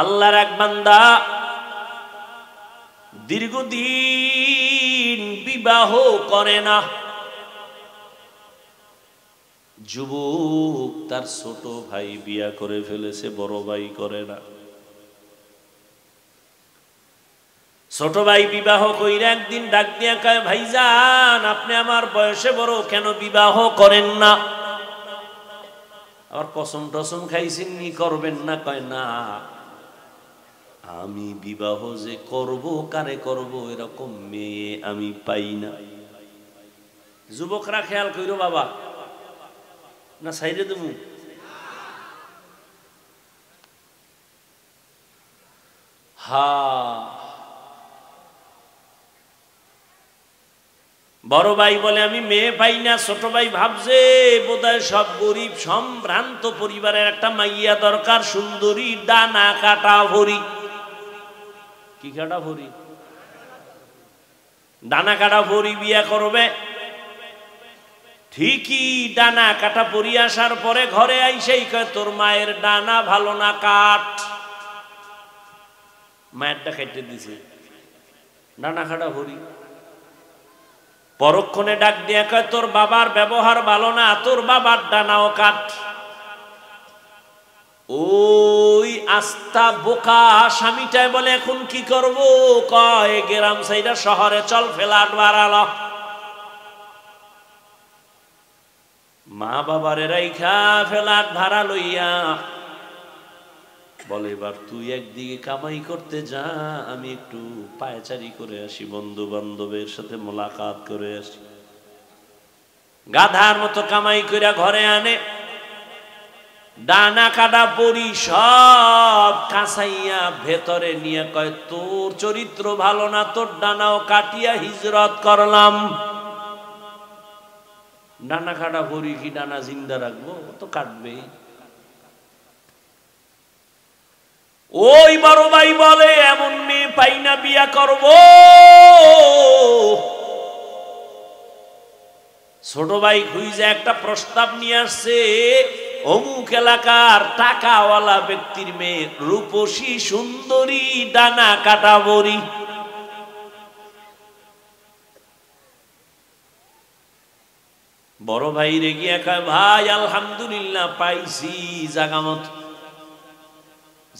আল্লাহর এক বান্দা দীর্ঘদিন বিবাহ করে না। যুবক তার ছোট ভাই বিয়া করে ফেলেছে, বড় ভাই করে না। ছোট ভাই বিবাহ কইরা একদিন ডাক দিয়া কয়, ভাইজান আপনি আমার বয়সে বড়, কেন বিবাহ করেন না? আবার কসম টসম খাইছেন নি, করবেন না? কয় না, আমি বিবাহ যে করব, কারে করব এরকম মেয়ে আমি পাই না। যুবকরা খেয়াল কইরো বাবা, না সাইডে দেবো? হা, বড় ভাই বলে আমি মেয়ে পাই না। ছোট ভাই ভাবছে বোধহয় সব গরিব সম্ভ্রান্ত পরিবারের একটা মাইয়া দরকার, সুন্দরী, ডানা কাটা ভরি। কি কাটা ভরি? ডানা কাটা ভরি বিয়া করবে। ঠিকই ডানা কাটা পরি আসার পরে ঘরে আইসেই কয়, তোর মায়ের ডানা ভালো না, কাট। মায়েরটা কেটে দিছে, ডানা কাটা ভরি। পরক্ষণে ডাক দিয়া কয়, তোর বাবার ব্যবহার ভালো না, তোর বাবার ডানাও কাট। ওই আস্তা বোকা স্বামীটাই বলে এখন কি করব? কয় গ্রাম সাইডা শহরে চল, ফ্ল্যাট বাড়ালো। মা বাবারে রাইখা ফ্ল্যাট ভাড়া লইয়া বলে, এবার তুই একদিকে কামাই করতে যা, আমি একটু পায়চারি করে আসি, বন্ধু বান্ধবের সাথে মোলাকাত করে আসি। গাধার মতো কামাই কইরা ঘরে আনে, ডানা কাটা পরি সব কাঁচাইয়া ভেতরে নিয়ে কয়, তোর চরিত্র ভালো না, তোর ডানাও কাটিয়া হিজরত করলাম। ডানা কাটা পরি কি ডানা জিন্দা রাখবো? তো কাটবেই। ওই বড় ভাই বলে, এমন মেয়ে পাই না, বিয়া করব। ছোট ভাই খুঁজে একটা প্রস্তাব নিয়ে আসছে, অমুক এলাকার টাকাওয়ালা ব্যক্তির মেয়ে, রূপসী সুন্দরী, ডানা কাটা বড়ি। বড় ভাই রেগিয়া কয়, ভাই আলহামদুলিল্লাহ পাইছি জাগামত,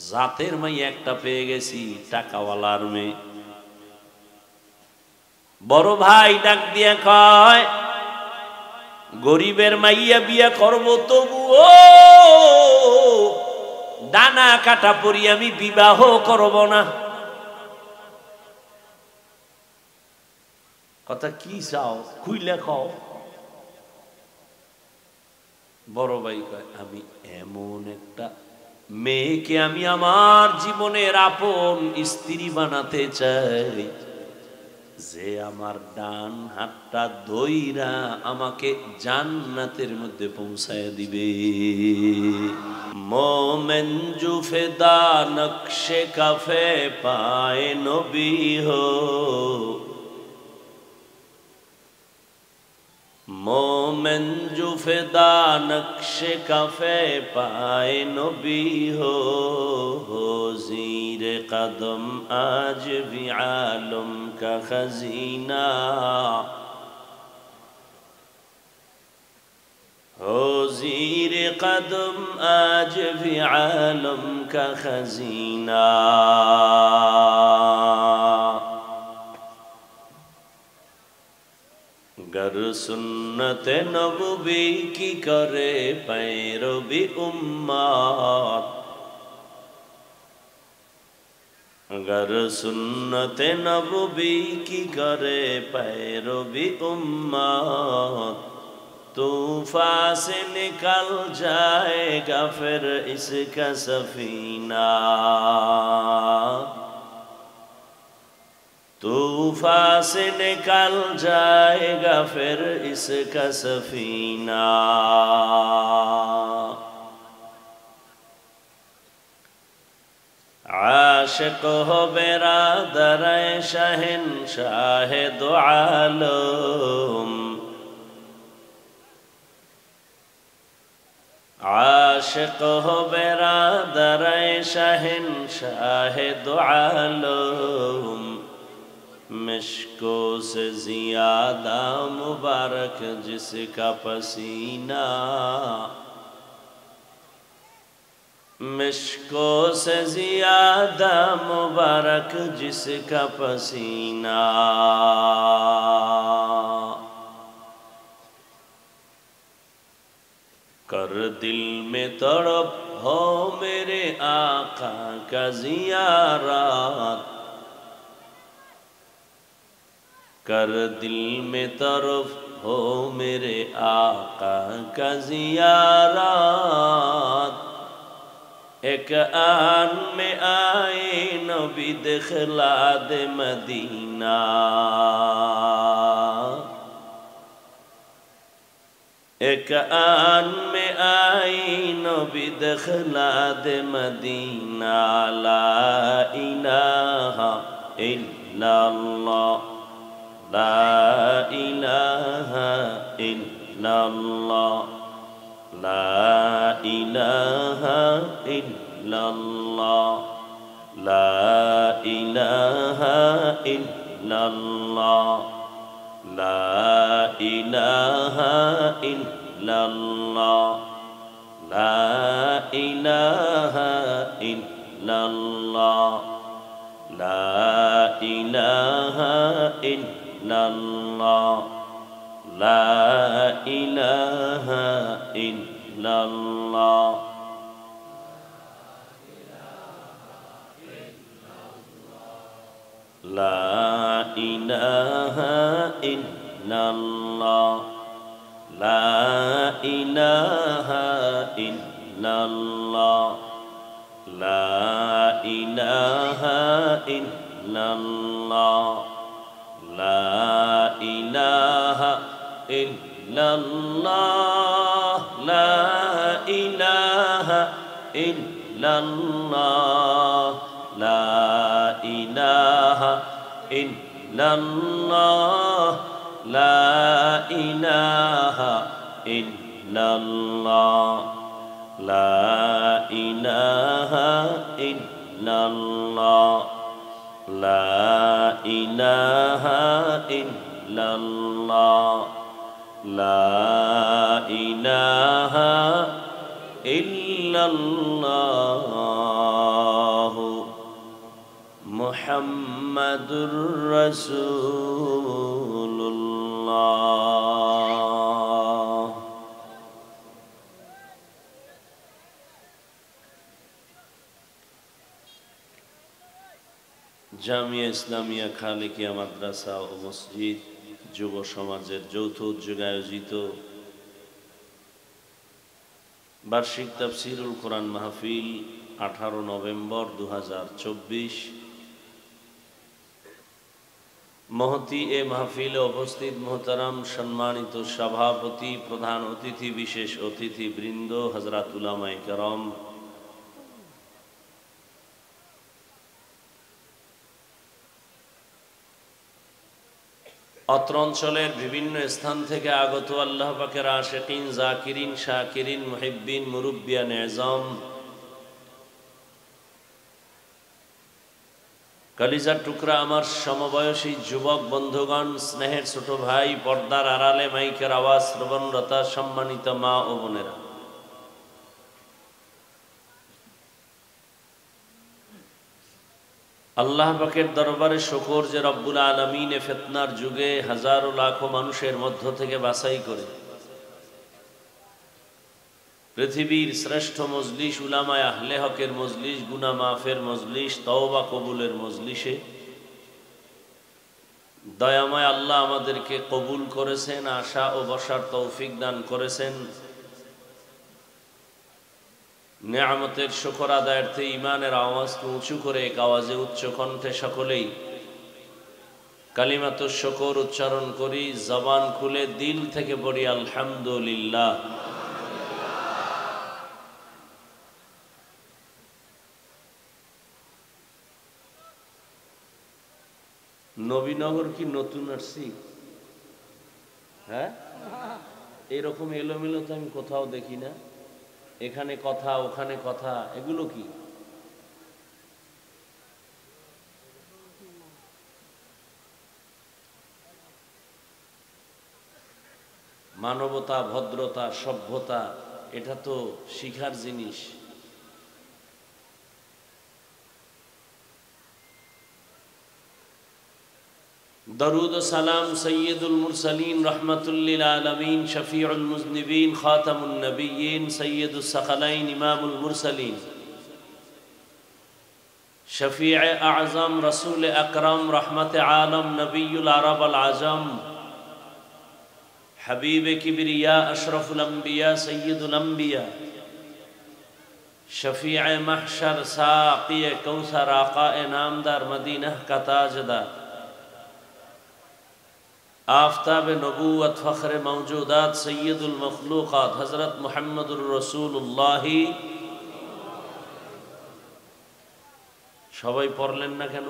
জাতের মাই একটা পেয়ে গেছি, টাকাওয়ালার মেয়ে। বড় ভাই ডাক দিয়া কয়, গরিবের মাইয়া বিয়া করব, তবুও ডানা কাটা পরি আমি বিবাহ করব না। কথা কি চাও, খুইলে খাও। বড় ভাই কয়, আমি এমন একটা মেয়েকে আমি আমার জীবনের আপন স্ত্রী বানাতে চাই, যে আমার ডান হাতটা ধইরা আমাকে জান্নাতের মধ্যে পৌঁছায় দিবে। মোমেন জুফেদা নকশে কাফে পায়ে নবী হো, मोमेन जुफेदा नक्शे कफे पाए नबी हो, ज़ीर कदम आज भी आलम का खजीना, हो ज़ीर कदम आज भी आलम का खजीना। गर सुन्नत नबवी की करे पैरवी उम्मत, गर सुन्नत नबवी की करे पैरवी उम्मत, तूफान से निकल जाएगा फिर इसका सफीना, तूफान से निकल जाएगा फिर इसका सफीना। आशिक हो बिरादर शहंशाह दो आलम, आशिक हो बेरादर शहंशाह दो आलम, मिश्को से ज़ियादा मुबारक जिसका पसीना, मिश्को से ज़ियादा मुबारक जिसका पसीना। कर दिल में तड़प हो मेरे आका का ज़ियारत, कर दिल में तरफ हो मेरे आका का ज़ियारत। एक आन में आए नबी दिखला दे मदीना, एक आन में आई नबी दिखला दे मदीना। ला इलाहा इल्लल्लाह, ला इलाहा इल्लल्लाह, ला इलाहा इल्लल्लाह, ला इलाहा इल्लल्लाह, ला इलाहा इल्लल्लाह, ला इलाहा इल्लल्लाह, ला इलाहा इल्लल्लाह, ला इलाहा इल्लल्लाह। ला इलाहा इल्लल्लाह, ला इलाहा इल्लल्लाह, ला इलाहा इल्लल्लाह, ला इलाहा इल्लल्लाह, ला इलाहा इल्लल्लाह, ला इलाहा इल्लल्लाह, ला इलाहा इल्लल्लाह, ला इलाहा इल्लल्लाह, ला इलाहा इल्लल्लाह, ला इलाहा इल्लल्लाह। मुहम्मदुर रसूलुल्लाह। জামিয়া ইসলামিয়া খালেকিয়া মাদ্রাসা ও মসজিদ যুব সমাজের যৌথ উদ্যোগে আয়োজিত বার্ষিক তাফসীরুল কোরআন মাহফিল 18 নভেম্বর 2024। মহতি এ মাহফিলে উপস্থিত মোহতারাম সম্মানিত সভাপতি, প্রধান অতিথি, বিশেষ অতিথি বৃন্দ, হযরত উলামায়ে কেরাম, অত্র অঞ্চলের বিভিন্ন স্থান থেকে আগত আল্লাহ পাকের আশিকিন, জাকিরিন, শাকিরিন, মুহিব্বিন, মুরব্বিয়ান এযম, কলিজার টুকরা আমার সমবয়সী যুবক বন্ধুগণ, স্নেহের ছোট ভাই, পর্দার আড়ালে মাইকের আওয়াজ শ্রবণরতা সম্মানিত মা ও বোনেরা, আল্লাহ পাকের দরবারে শুকর যে রব্বুল আলামিন ফিতনার যুগে হাজারো লাখো মানুষের মধ্য থেকে বাছাই করে পৃথিবীর শ্রেষ্ঠ মজলিস, উলামায়ে আহলে হকের মজলিস, গুনাহ মাফের মজলিস, তওবা কবুলের মজলিসে দয়াময় আল্লাহ আমাদেরকে কবুল করেছেন, আশা ও বসার তৌফিক দান করেছেন। নেয়ামতের শুকর আদায়ার্থে ঈমানের আওয়াজকে উঁচু করে এক আওয়াজে উচ্চ কণ্ঠে সকলেই কালিমাতুশ শুকর উচ্চারণ করি, জবান খুলে দিল থেকে পড়ি আলহামদুলিল্লাহ। নবীনগর কি নতুন আসছি? হ্যাঁ, এরকম এলোমেলো তো আমি কোথাও দেখি না। এখানে কথা ওখানে কথা, এগুলো কি? মানবতা, ভদ্রতা, সভ্যতা, এটা তো শিখার জিনিস। দরুদ ও সালাম সৈয়দুল মুরসালিন রহমাতুল লিল আলামিন শফিউল মুজনিবিন খাতামুন নবিয়্যিন সৈয়দুস সাকালাইন ইমামুল মুরসালিন শফিউ আযম রাসূল আকরাম রহমতে আলম নবিয়ুল আরব আল আজম হাবিব কিবরিয়া আশরাফুল আম্বিয়া সৈয়দুল আম্বিয়া শফিউ মাহশর সাকি কৌসর আকায়ে নামদার মদিনা কা তাজদার आफ़ताब नबूवत फ़ख्र मौजूदात सैयदुल मखलूक़ात हज़रत मुहम्मदुर रसूलुल्लाह। সবাই পড়লেন না কেন?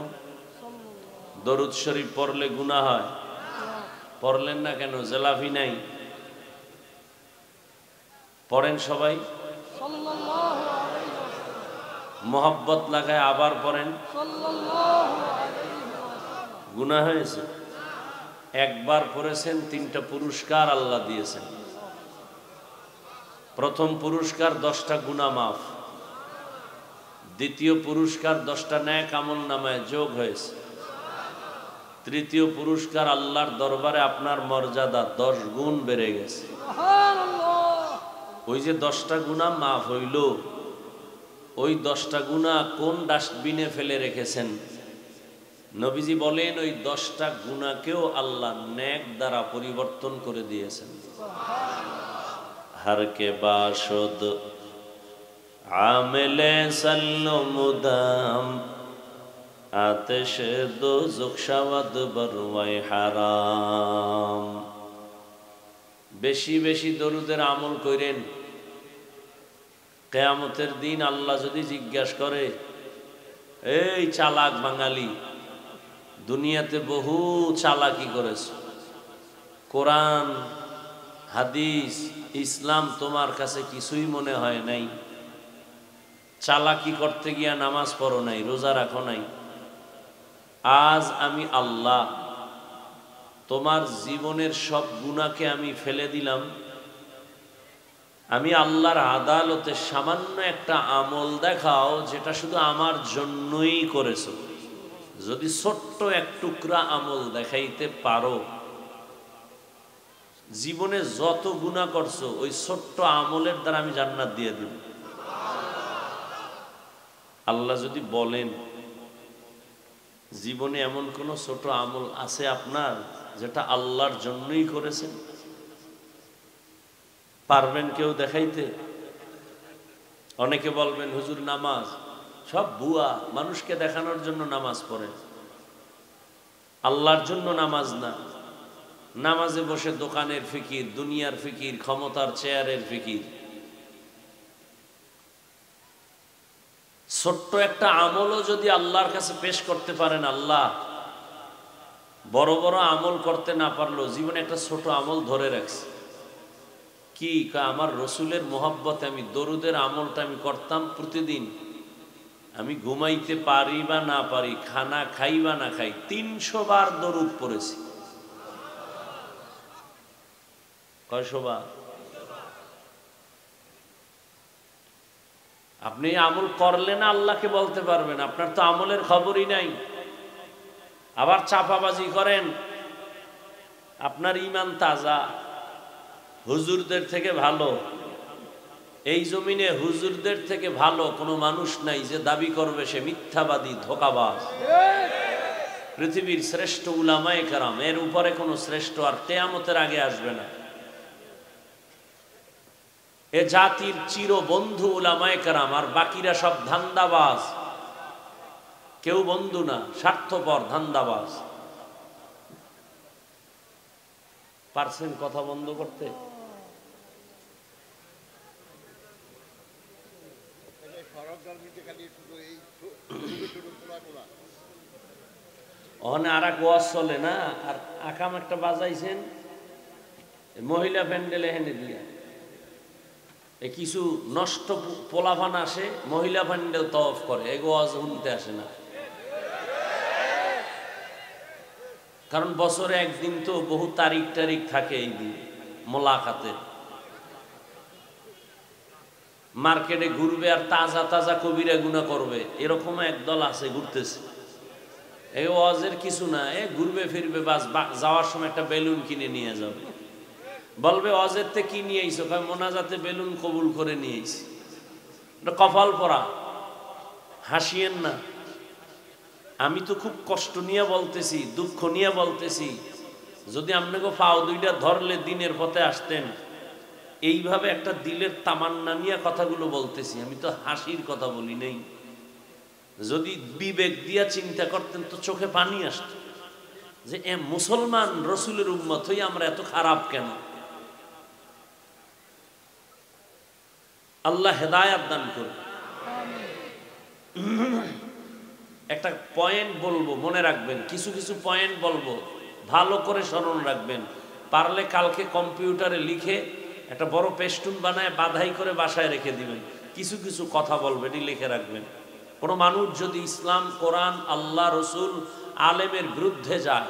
দরুদ শরীফ পড়লে গুনাহ হয়, পড়লেন না কেন? জেলাফি নাই, পড়েন সবাই। মোহাব্বত লাগায় আবার পড়েন, গুনাহ হয়েছে। একবার পড়েছেন, 3টা পুরস্কার আল্লাহ দিয়েছেন। প্রথম পুরস্কার 10টা গুনাহ মাফ, দ্বিতীয় পুরস্কার 10টা নেক আমল নামায় যোগ হয়েছে, তৃতীয় পুরস্কার আল্লাহর দরবারে আপনার মর্যাদা 10 গুণ বেড়ে গেছে। ওই যে 10টা গুনাহ মাফ হইল, ওই 10টা গুনাহ কোন ডাস্টবিনে ফেলে রেখেছেন? নবীজি বলেন ওই 10টা গুনাহকেও আল্লাহ নেক দ্বারা পরিবর্তন করে দিয়েছেন। हर के बाशुद आमिले सल्लो मुदाम आतिश दोज़ख शवद बरवाय हाराम। বেশি বেশি দরুদের আমল করেন, কিয়ামতের দিন আল্লাহ যদি জিজ্ঞাসা করে, এই চালাক বাঙালি, দুনিয়াতে বহু চালাকি করেছো, কোরআন হাদিস ইসলাম তোমার কাছে কিছুই মনে হয় নাই, চালাকি করতে গিয়া নামাজ পড়ো নাই, রোজা রাখো নাই। আজ আমি আল্লাহ তোমার জীবনের সব গুনাহকে আমি ফেলে দিলাম, আমি আল্লাহর আদালতে সামান্য একটা আমল দেখাও যেটা শুধু আমার জন্যই করেছো। যদি ছোট্ট এক টুকরা আমল দেখাইতে পারো, জীবনে যত গুনাহ করছো ওই ছোট্ট আমলের দ্বারা আমি জান্নাত দিয়ে দিব। আল্লাহ যদি বলেন, জীবনে এমন কোন ছোট আমল আছে আপনার যেটা আল্লাহর জন্যই করেছেন? পারবেন কেউ দেখাইতে? অনেকে বলবেন হুজুর নামাজ সব ভুয়া, মানুষকে দেখানোর জন্য নামাজ পড়েন, আল্লাহর জন্য নামাজ না। নামাজে বসে দোকানের ফিকির, দুনিয়ার ফিকির, ক্ষমতার চেয়ারের ফিকির। ছোট্ট একটা আমলও যদি আল্লাহর কাছে পেশ করতে পারেন, আল্লাহ বড় বড় আমল করতে না পারলেও জীবনে একটা ছোট আমল ধরে রাখছে। কি? আমার রসুলের মোহাব্বতে আমি দরুদের আমলটা আমি করতাম প্রতিদিন। আমি ঘুমাইতে পারি বা না পারি, খানা খাই বা না খাই, 300 বার দরুদ পড়েছি। কয়শো বার? আপনি আমল করলে না আল্লাহকে বলতে পারবেন, আপনার তো আমলের খবরই নাই। আবার চাপাবাজি করেন, আপনার ঈমান তাজা, হুজুরদের থেকে ভালো। এই জমিনে হুজুরদের থেকে ভালো কোনো মানুষ নাই যে দাবি করবে সে মিথ্যাবাদী, ধোঁকাবাজ। পৃথিবীর শ্রেষ্ঠ উলামায়ে কেরাম, এর উপরে কোনো শ্রেষ্ঠ আর কিয়ামতের আগে আসবে না। এ জাতির চির বন্ধু উলামায়ে কেরাম, আর বাকিরা সব ধান্দাবাজ। কেউ বন্ধু না, স্বার্থপর, ধান্দাবাজ। পারছেন কথা বন্ধ করতে? ওখানে আর এক ওয়াজ চলে না, আর আকাম একটা বাজাইছেন মহিলা প্যান্ডেলে হেনে দিয়া। এই কিছু নষ্ট পোলাভান আসে, মহিলা ভান্ডেল তওয়াফ করে, এগো ওয়াজ শুনতে আসে না। কারণ বছরে একদিন তো বহু তারিখ থাকে, এই দিন মোলাকাতের। মার্কেটে ঘুরবে আর তাজা তাজা কবিরা গুনাহ করবে, এরকম একদল আছে ঘুরতেছে। এই ওয়াজের কিছু না, ঘুরবে ফিরবে, বাস যাওয়ার সময় একটা বেলুন কিনে নিয়ে যাবে, বলবে ওয়াজের তে কি নিয়ে আইছো, মোনাজাতে বেলুন কবুল করে নিয়ে আইছি। কপাল পরা, হাসিয়েন না। আমি তো খুব কষ্ট নিয়ে বলতেছি, দুঃখ নিয়ে বলতেছি। যদি আপনাকে পাও দুইটা ধরলে দিনের পথে আসতেন। এইভাবে একটা দিলের তামান্না নিয়ে কথাগুলো বলতেছি, আমি তো হাসির কথা বলি নাই। যদি বিবেক দিয়া চিন্তা করতেন তো চোখে পানি আসত, যে মুসলমান রসুলের উম্মত হই আমরা এত খারাপ কেন। আল্লাহ হেদায়াত দান করুন। একটা পয়েন্ট বলবো, মনে রাখবেন, কিছু কিছু পয়েন্ট বলবো, ভালো করে স্মরণ রাখবেন। পারলে কালকে কম্পিউটারে লিখে একটা বড় পেস্টুন বানায় বাধাই করে বাসায় রেখে দিবেন। কিছু কিছু কথা বলবেন, লিখে রাখবেন। কোনো মানুষ যদি ইসলাম, কোরআন, আল্লাহ, রসুল, আলেমের বিরুদ্ধে যায়,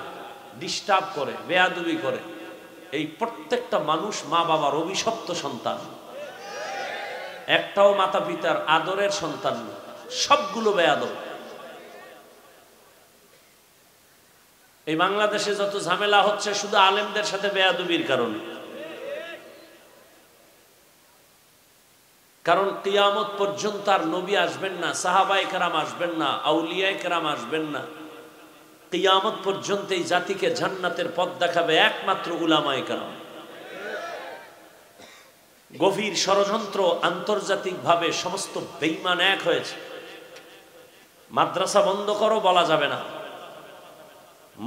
ডিস্টার্ব করে, বেয়াদবি করে, এই প্রত্যেকটা মানুষ মা বাবার অভিশপ্ত সন্তান, একটাও মাতা পিতার আদরের সন্তান না, সবগুলো বেয়াদব। এই বাংলাদেশে যত ঝামেলা হচ্ছে শুধু আলেমদের সাথে বেয়াদবির কারণে। কারণ কিয়ামত পর্যন্ত আর নবী আসবেন না, সাহাবায়ে কেরাম আসবেন না, আউলিয়ায়ে কেরাম আসবেন না। কিয়ামত পর্যন্ত এই জাতিকে জান্নাতের পথ দেখাবে একমাত্র উলামায়ে কেরাম। গভীর ষড়যন্ত্র, আন্তর্জাতিকভাবে সমস্ত বেঈমান এক হয়েছে। মাদ্রাসা বন্ধ করো বলা যাবে না,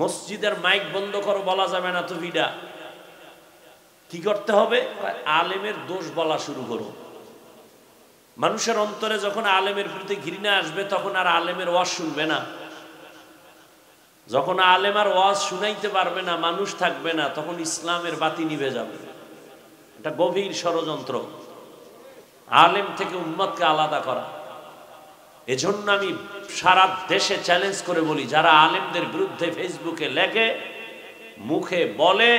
মসজিদের মাইক বন্ধ করো বলা যাবে না, তো ভিডা কি করতে হবে? আলেমের দোষ বলা শুরু করো। মানুষের অন্তরে যখন আলেমের প্রতি ঘৃণা আসবে তখন আর আলেমের ওয়াজ শুনবে না। যখন আলেম আর ওয়াজ শুনাইতে পারবে না, মানুষ থাকবে না, তখন ইসলামের বাতি নিভে যাবে। এটা গভীর ষড়যন্ত্র, আলেম থেকে উম্মতকে আলাদা করা। এজন্য আমি সারা দেশে চ্যালেঞ্জ করে বলি, যারা আলেমদের বিরুদ্ধে ফেসবুকে লেখে, মুখে বলে,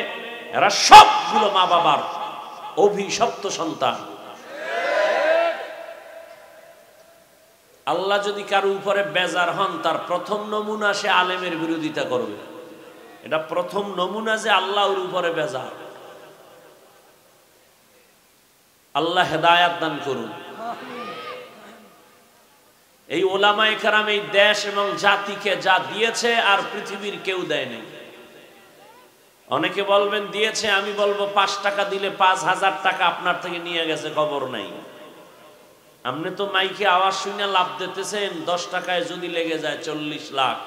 এরা সবগুলো মা বাবার অভিশপ্ত সন্তান। আল্লাহ যদি কারো উপরে বেজার হন, তার প্রথম নমুনা সে আলেমের বিরোধিতা করবে। এটা প্রথম নমুনা যে আল্লাহ ওর উপরে বেজার। আল্লাহ হেদায়াত দান করুন। এই ওলামায়ে কেরাম এই দেশ এবং জাতিকে যা দিয়েছে আর পৃথিবীর কেউ দেয় নাই। অনেকে বলবেন দিয়েছে, আমি বলবো 5 টাকা দিলে 5000 টাকা আপনার থেকে নিয়ে গেছে, খবর নাই। আপনি তো মাইকে আওয়াজ শুনে লাভ দিতেছেন, 10 টাকায় যদি লেগে যায় 40 লাখ।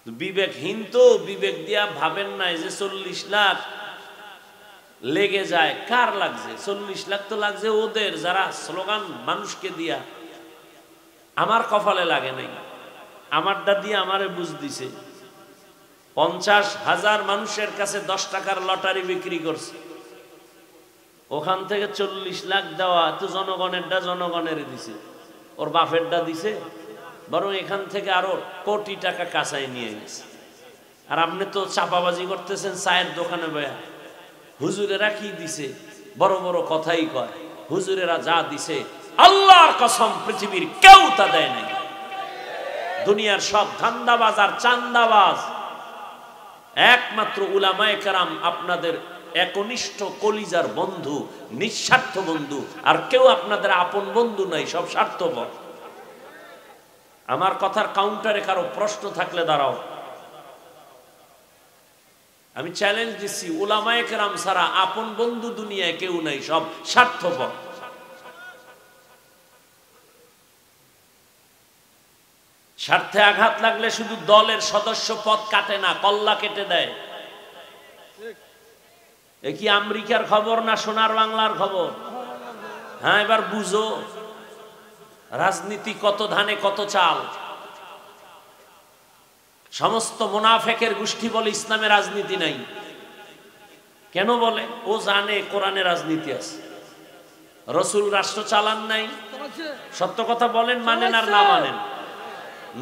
বিবেকহীন তো, বিবেক দিয়া ভাবেন নাই যে 40 লাখ লেগে যায়। কার লাগছে 40 লাখ? তো লাগছে ওদের, যারা স্লোগান মানুষকে দিয়া। আমার কপালে লাগে নাই, আমারটা দিয়ে আমারে বুঝ দিছে। 50,000 মানুষের কাছে 10 টাকার লটারি বিক্রি করছে, ওখান থেকে 40 লাখ দেওয়া তো জনগণেরটা জনগণের দিছে, ওর বাপেরটা দিছে, বরং এখান থেকে আরো কোটি টাকা কাঁচাই নিয়ে গেছে। আর আপনি তো চাপাবাজি করতেছেন চায়ের দোকানে বয়া। হুজুরেরা কি দিছে? বড় বড় কথাই কয়। হুজুরেরা যা দিছে আল্লাহর কসম পৃথিবীর কেউ তা দেয় নাই। দুনিয়ার সব ধান্দাবাজ আর চান্দাবাজ, একমাত্র উলামায়ে কেরাম আপনাদের একনিষ্ঠ কলিজার বন্ধু, নিঃস্বার্থ বন্ধু। আর কেউ আপনাদের আপন বন্ধু নাই, সব স্বার্থপর। আমার কথার কাউন্টারে কারো প্রশ্ন থাকলে দাঁড়াও। আমি চ্যালেঞ্জ দিচ্ছি, উলামায়ে কেরাম ছাড়া আপন বন্ধু দুনিয়ায় কেউ নাই, সব স্বার্থপর। স্বার্থে আঘাত লাগলে শুধু দলের সদস্য পদ কাটে না, কল্লা কেটে দেয়। এ কি আমেরিকার খবর না সোনার বাংলার খবর? হ্যাঁ, এবার বুঝো রাজনীতি কত ধানে কত চাল। সমস্ত মুনাফেকের গোষ্ঠী বলে ইসলামে রাজনীতি নাই। কেন বলে? ও জানে কোরআনে রাজনীতি আছে। রসুল রাষ্ট্র চালান নাই? সত্য কথা বলেন, মানেন আর না মানেন?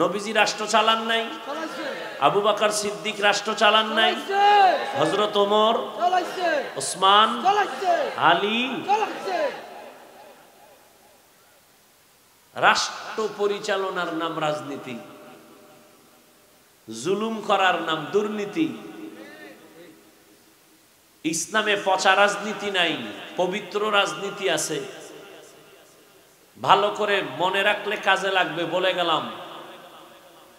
নবীজি রাষ্ট্র চালান নাই? আবু বকর সিদ্দিক রাষ্ট্র চালান নাই? হযরত ওমর, ওসমান, আলী রাষ্ট্র পরিচালনার নাম রাজনীতি, জুলুম করার নাম দুর্নীতি। ইসলামে পচা রাজনীতি নাই, পবিত্র রাজনীতি আছে। ভালো করে মনে রাখলে কাজে লাগবে, বলে গেলাম।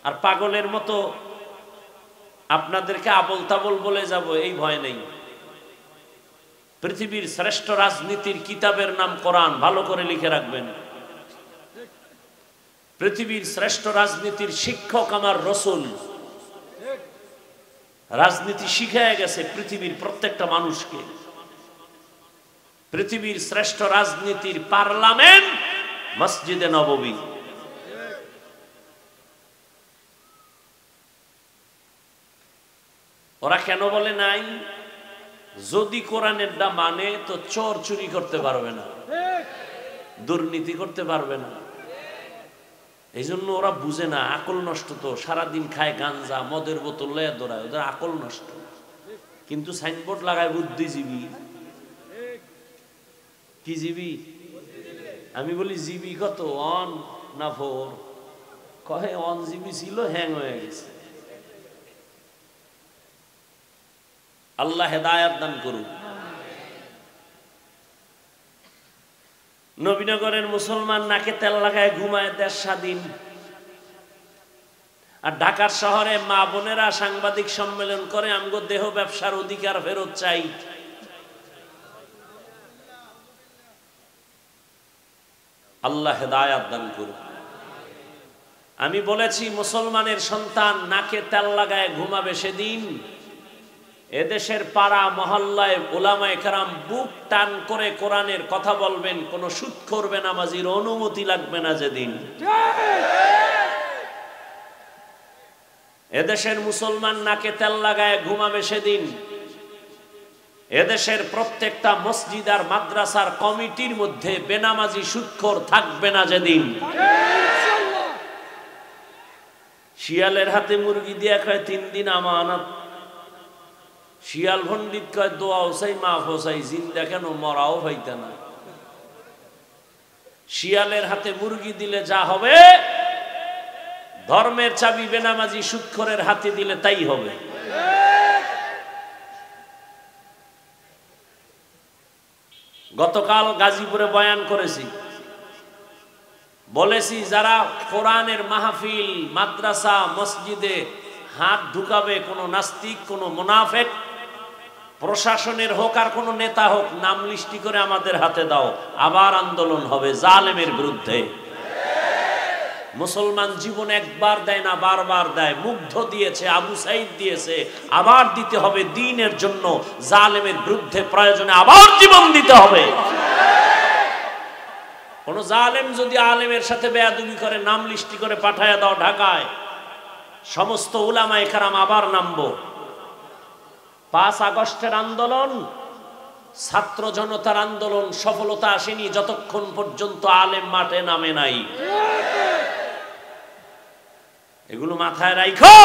আর পাগলের মতো আপনাদেরকে আবল তাবল বলে যাব এই ভয় নেই। পৃথিবীর শ্রেষ্ঠ রাজনীতির কিতাবের নাম কোরআন, ভালো করে লিখে রাখবেন। পৃথিবীর শ্রেষ্ঠ রাজনীতির শিক্ষক আমার রসুল। রাজনীতি শিখায় গেছে পৃথিবীর প্রত্যেকটা মানুষকে। পৃথিবীর শ্রেষ্ঠ রাজনীতির পার্লামেন্ট মসজিদে নববী। ওরা কেন বলে নাই? যদি কোরআনের দা মানে তো চোর চুরি করতে পারবে না, দুর্নীতি করতে পারবে না। এই জন্য ওরা বুঝে না, আকল নষ্ট। তো সারাদিন খায় গাঞ্জা, মদের বোতল লয়ে দৌড়ায়, ওদের আকল নষ্ট। কিন্তু সাইনবোর্ড লাগায় বুদ্ধিজীবী। কি জীবী? আমি বলি জীবী কত, অন না ফোর? কহে অন জীবী ছিল, হ্যাং হয়ে গেছে। আল্লাহ হেদায়াত দান করুন। নবীনগরের মুসলমান নাকে তেল লাগায় ঘুমায়, দেশ স্বাধীন। আর ঢাকার শহরে মা বোনেরা সাংবাদিক সম্মেলন করে, আমগো দেহ ব্যবসার অধিকার ফেরত চাই। আল্লাহ হেদায়াত দান করুন। আমি বলেছি মুসলমানের সন্তান নাকে তেল লাগায় ঘুমাবে সেদিন এদেশের পাড়া মহল্লায় উলামায়ে কেরাম বুক টান করে কোরআনের কথা বলবেন, কোন সুদখোর বেনামাজির অনুমতি লাগবে না যেদিন। এদেশের মুসলমান নাকে তেল লাগায় ঘুমাবে সেদিন এদেশের প্রত্যেকটা মসজিদ আর মাদ্রাসার কমিটির মধ্যে বেনামাজি সুদখোর থাকবে না যেদিন। শিয়ালের হাতে মুরগি দিয়া কয় 3 দিন আমানত। শিয়াল পণ্ডিত কয় দোয়া হোসাই মাফ হোসাই, জিন্দা কেন মরাও হইতে না। শিয়ালের হাতে মুরগি দিলে যা হবে, ধর্মের চাবি বেনামাজি সুদখোরের হাতে দিলে তাই হবে। গতকাল গাজীপুরে বয়ান করেছি, বলেছি যারা কোরআনের মাহফিল মাদ্রাসা মসজিদে হাত ঢুকাবে, কোন নাস্তিক, কোন মুনাফিক, প্রশাসনের হোক আর কোন নেতা হোক, নাম লিস্টি করে আমাদের হাতে দাও। আবার আন্দোলন হবে জালেমের বিরুদ্ধে। মুসলমান জীবন একবার দেয় না, বারবার দেয়। মুগ্ধ দিয়েছে, আবু সাইদ দিয়েছে, আবার দিতে হবে দ্বীনের জন্য। জালেমের বিরুদ্ধে প্রয়োজনে আবার জীবন দিতে হবে। কোন জালেম যদি আলেমের সাথে বেয়াদবি করে, নাম লিস্টি করে পাঠায়া দাও ঢাকায়, সমস্ত উলামায়ে কেরাম আবার নামবো। 5 আগস্টের আন্দোলন, ছাত্র জনতার আন্দোলন সফলতা আসেনি যতক্ষণ পর্যন্ত আলেম মাঠে নামে নাই। এগুলো মাথায় রাখো।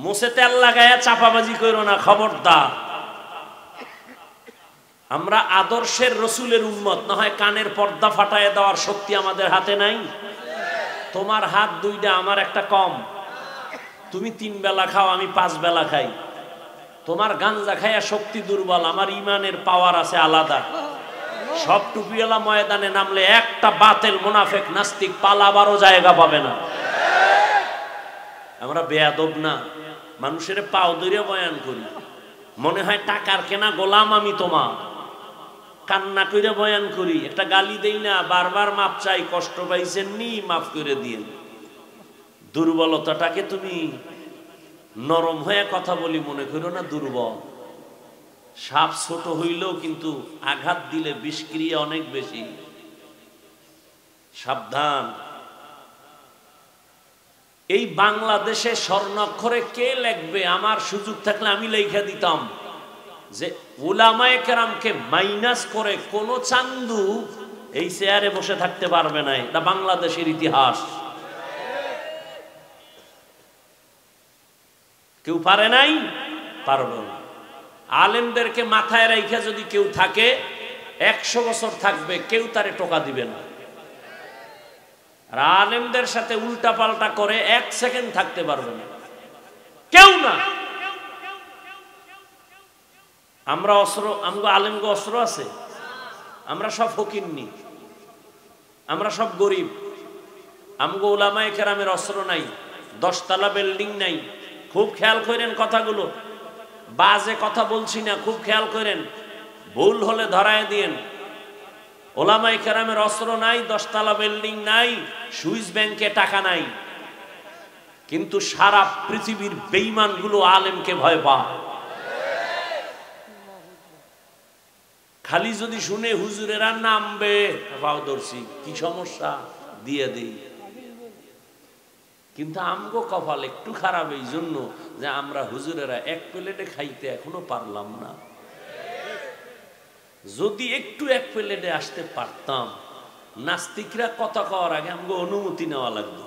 মুছে তেল লাগায়া চাপাবাজি করো না, খবরদার। আমরা আদর্শের রসুলের উম্মত, না হয় কানের পর্দা ফাটায় দেওয়ার শক্তি আমাদের হাতে নাই। তোমার হাত 2টা, আমার একটা কম। তুমি 3 বেলা খাও, আমি 5 বেলা খাই। তোমার গাঞ্জা খাইয়া শক্তি দুর্বল, আমার ইমানের পাওয়ার আছে আলাদা। সব টুপিওয়ালা ময়দানে নামলে একটা বাতেল মুনাফিক নাস্তিক পালাবারও জায়গা পাবে না। আমরা বেয়াদব না, মানুষের পাও ধরে বয়ান করি, মনে হয় টাকার কেনা গোলাম আমি তোমার। কান্না করে বয়ান করি, একটা গালি দেই না, বারবার মাপ চাই, কষ্ট পাইছেন নি, মাফ করে দিয়েন। দুর্বলতাটাকে তুমি নরম হয়ে কথা বলি মনে করো না দুর্বল। সাপ ছোট হইলেও কিন্তু আঘাত দিলে বিষক্রিয়া অনেক বেশি। সাবধান। এই বাংলাদেশে স্বর্ণাক্ষরে কে লিখবে? আমার সুযোগ থাকলে আমি লেখা দিতাম। যে উলামায়ে কেরামকে মাইনাস করে কোন চান্দু এই চেয়ারে বসে থাকতে পারবে না। এটা বাংলাদেশের ইতিহাস। কেউ পারে নাই, পারবে না। আলেমদেরকে মাথায় রাইখা যদি কেউ থাকে 100 বছর থাকবে, কেউ তারে টোকা দিবে না। আর আলেমদের সাথে উল্টা পাল্টা করে 1 সেকেন্ড থাকতে পারবে না, কেউ না। আমরা অস্ত্র, আমগো আলেমগো অস্ত্র আছে? আমরা সব ফকিন্নি, আমরা সব গরিব। আমগো উলামায়ে কেরামের অস্ত্র নাই, 10 তলা বিল্ডিং নাই। খুব খেয়াল করেন কথাগুলো, বাজে কথা বলছি না, খুব খেয়াল করেন, ভুল হলে ধরায় দিয়েন। উলামায়ে কেরামের অস্ত্র নাই, 10 তলা বিল্ডিং নাই, সুইস ব্যাংকে টাকা নাই, কিন্তু সারা পৃথিবীর বেঈমানগুলো আলেমকে ভয় পায়। খালি যদি শুনে হুজুরেরা নামবে, পাওদর্শী কি সমস্যা দিয়ে দেই। কিন্তু আমগো কপাল একটু খারাপ এই জন্য যে আমরা হুজুরেরা 1 প্লেটে খাইতে এখনো পারলাম না। যদি একটু 1 প্লেটে আসতে পারতাম, নাস্তিকরা কথা কওয়ার আগে আমগো অনুমতি নেওয়া লাগবে।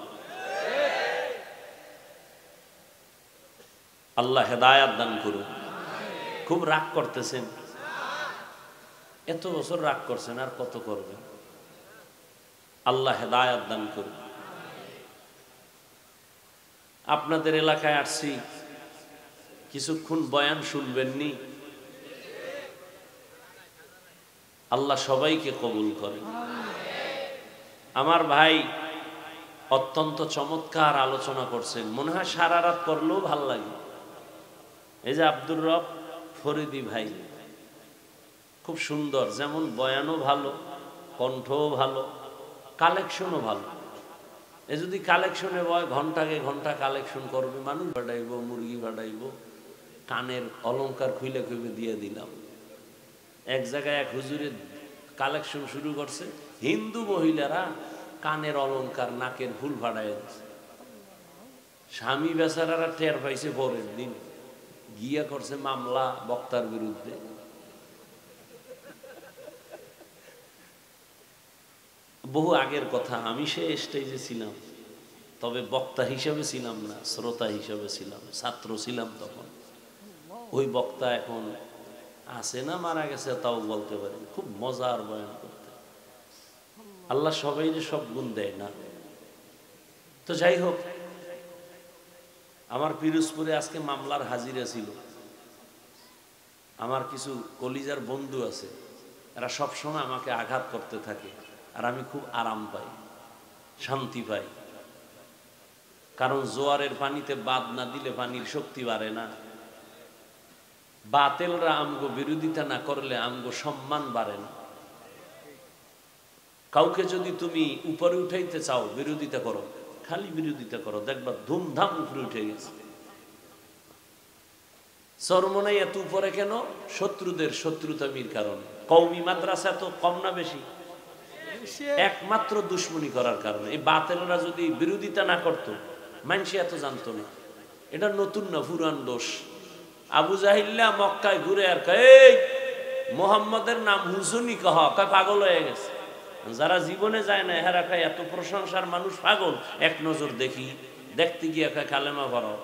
আল্লাহ হেদায়াত দান করুন। খুব রাগ করতেছেন, এত বছর রাগ করছেন, আর কত করবেন? আল্লাহ হেদায়াত দান করুন। আপনাদের এলাকায় আসছি, কিছুক্ষণ বয়ান শুনবেননি? আল্লাহ সবাইকে কবুল করে। আমার ভাই অত্যন্ত চমৎকার আলোচনা করছেন, মনে হয় সারা রাত করলেও ভাল লাগে। এই যে আব্দুর রব ফরিদি ভাই, খুব সুন্দর, যেমন বয়ানও ভালো, কণ্ঠও ভালো, কালেকশনও ভালো। এ যদি কালেকশনে বয়, ঘন্টাকে ঘন্টা কালেকশন করবে, মানুষ বাড়াইব, মুরগি বাড়াইব, কানের অলংকার খুইলে খুইলে দিয়ে দিলাম। এক জায়গায় এক হুজুরের কালেকশন শুরু করছে, হিন্দু মহিলারা কানের অলংকার, নাকের ফুল ফাটাইয়া দিচ্ছে। স্বামী বেচারারা টের পাইছে, পরের দিন গিয়া করছে মামলা বক্তার বিরুদ্ধে। বহু আগের কথা, আমি সে স্টেজে ছিলাম, তবে বক্তা হিসাবে ছিলাম না, শ্রোতা হিসাবে ছিলাম, ছাত্র ছিলাম তখন। ওই বক্তা এখন আছে না মারা গেছে তাও বলতে পারি, খুব মজার বয়ান করতে। আল্লাহ সবাই যে সব গুণ দেয় না। তো যাই হোক, আমার পিরোজপুরে আজকে মামলার হাজিরা ছিল। আমার কিছু কলিজার বন্ধু আছে, এরা সবসময় আমাকে আঘাত করতে থাকে, আর আমি খুব আরাম পাই, শান্তি পাই। কারণ জোয়ারের পানিতে বাদ না দিলে পানির শক্তি বাড়ে না। বাতেলরা আমগো বিরোধিতা না করলে আমগো সম্মান বাড়ে না। কাউকে যদি তুমি উপরে উঠাইতে চাও, বিরোধিতা করো, খালি বিরোধিতা করো, দেখবা ধুমধাম উপরে উঠে গেছে। চরমনাই এত উপরে কেন? শত্রুদের শত্রুতামির কারণে। কওমি মাদ্রাসা তো কম না বেশি? একমাত্র দুশ্মনী করার কারণে। এই বাতেলরা যদি বিরোধিতা না করতো, মানুষ এত জানতো না। এটা নতুন না, পুরান দোষ। আবু জাহিল্লা মক্কায় ঘুরে আর এই মোহাম্মদের নাম হুসুনি কহ, পাগল হয়ে গেছে। যারা জীবনে যায় না হেরা খায় এত প্রশংসার মানুষ পাগল। এক নজর দেখি, দেখতে গিয়ে কালেমা পড়াও।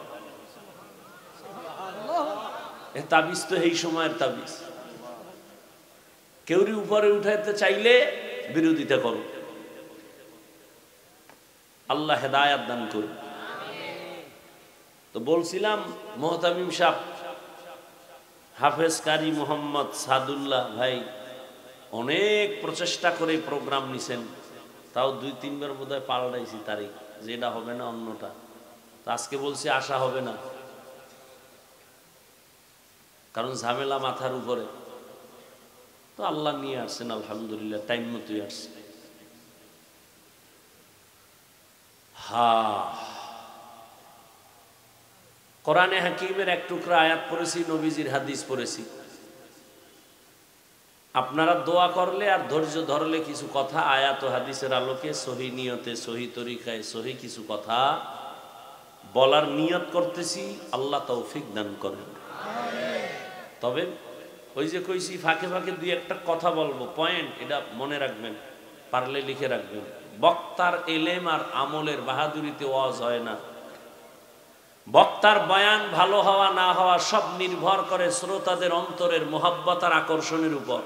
এ তাবিজ তো এই সময়ের তাবিজ। কেউরি উপরে উঠাইতে চাইলে বিরোধিতা করো। আল্লাহ হেদায়াত দান করুন। তো বলছিলাম, মোহতামিম সাহেব, হাফেজ কারি মোহাম্মদ সাদুল্লাহ ভাই অনেক প্রচেষ্টা করে প্রোগ্রাম নিছেন, তাও 2-3 বার বোধহয় পাল্টাইছি তারিখ, যে এটা হবে না অন্যটা। তো আজকে বলছি আসা হবে না, কারণ ঝামেলা মাথার উপরে। তো আল্লাহ নিয়ে আসছেন, আলহামদুলিল্লাহ, টাইম মতোই আসছে। কোরআনে হাকিমের এক টুকরা আয়াত পড়েছি, নবীজির হাদিস পড়েছি। আপনারা দোয়া করলে আর ধৈর্য ধরলে কিছু কথা আয়াত ও হাদিসের আলোকে সহি নিয়তে, সহি তরিকায়, সহি কিছু কথা বলার নিয়ত করতেছি। আল্লাহ তৌফিক দান করেন। তবে ওই যে কইছি ফাঁকে ফাঁকে দুই একটা কথা বলবো, পয়েন্ট, এটা মনে রাখবেন, পারলে লিখে রাখবেন। বক্তার এলেম আর আমলের বাহাদুরিতে ওয়াজ হয় না। বক্তার বয়ান ভালো হওয়া না হওয়া সব নির্ভর করে শ্রোতাদের অন্তরের মোহাব্বত আর আকর্ষণের উপর।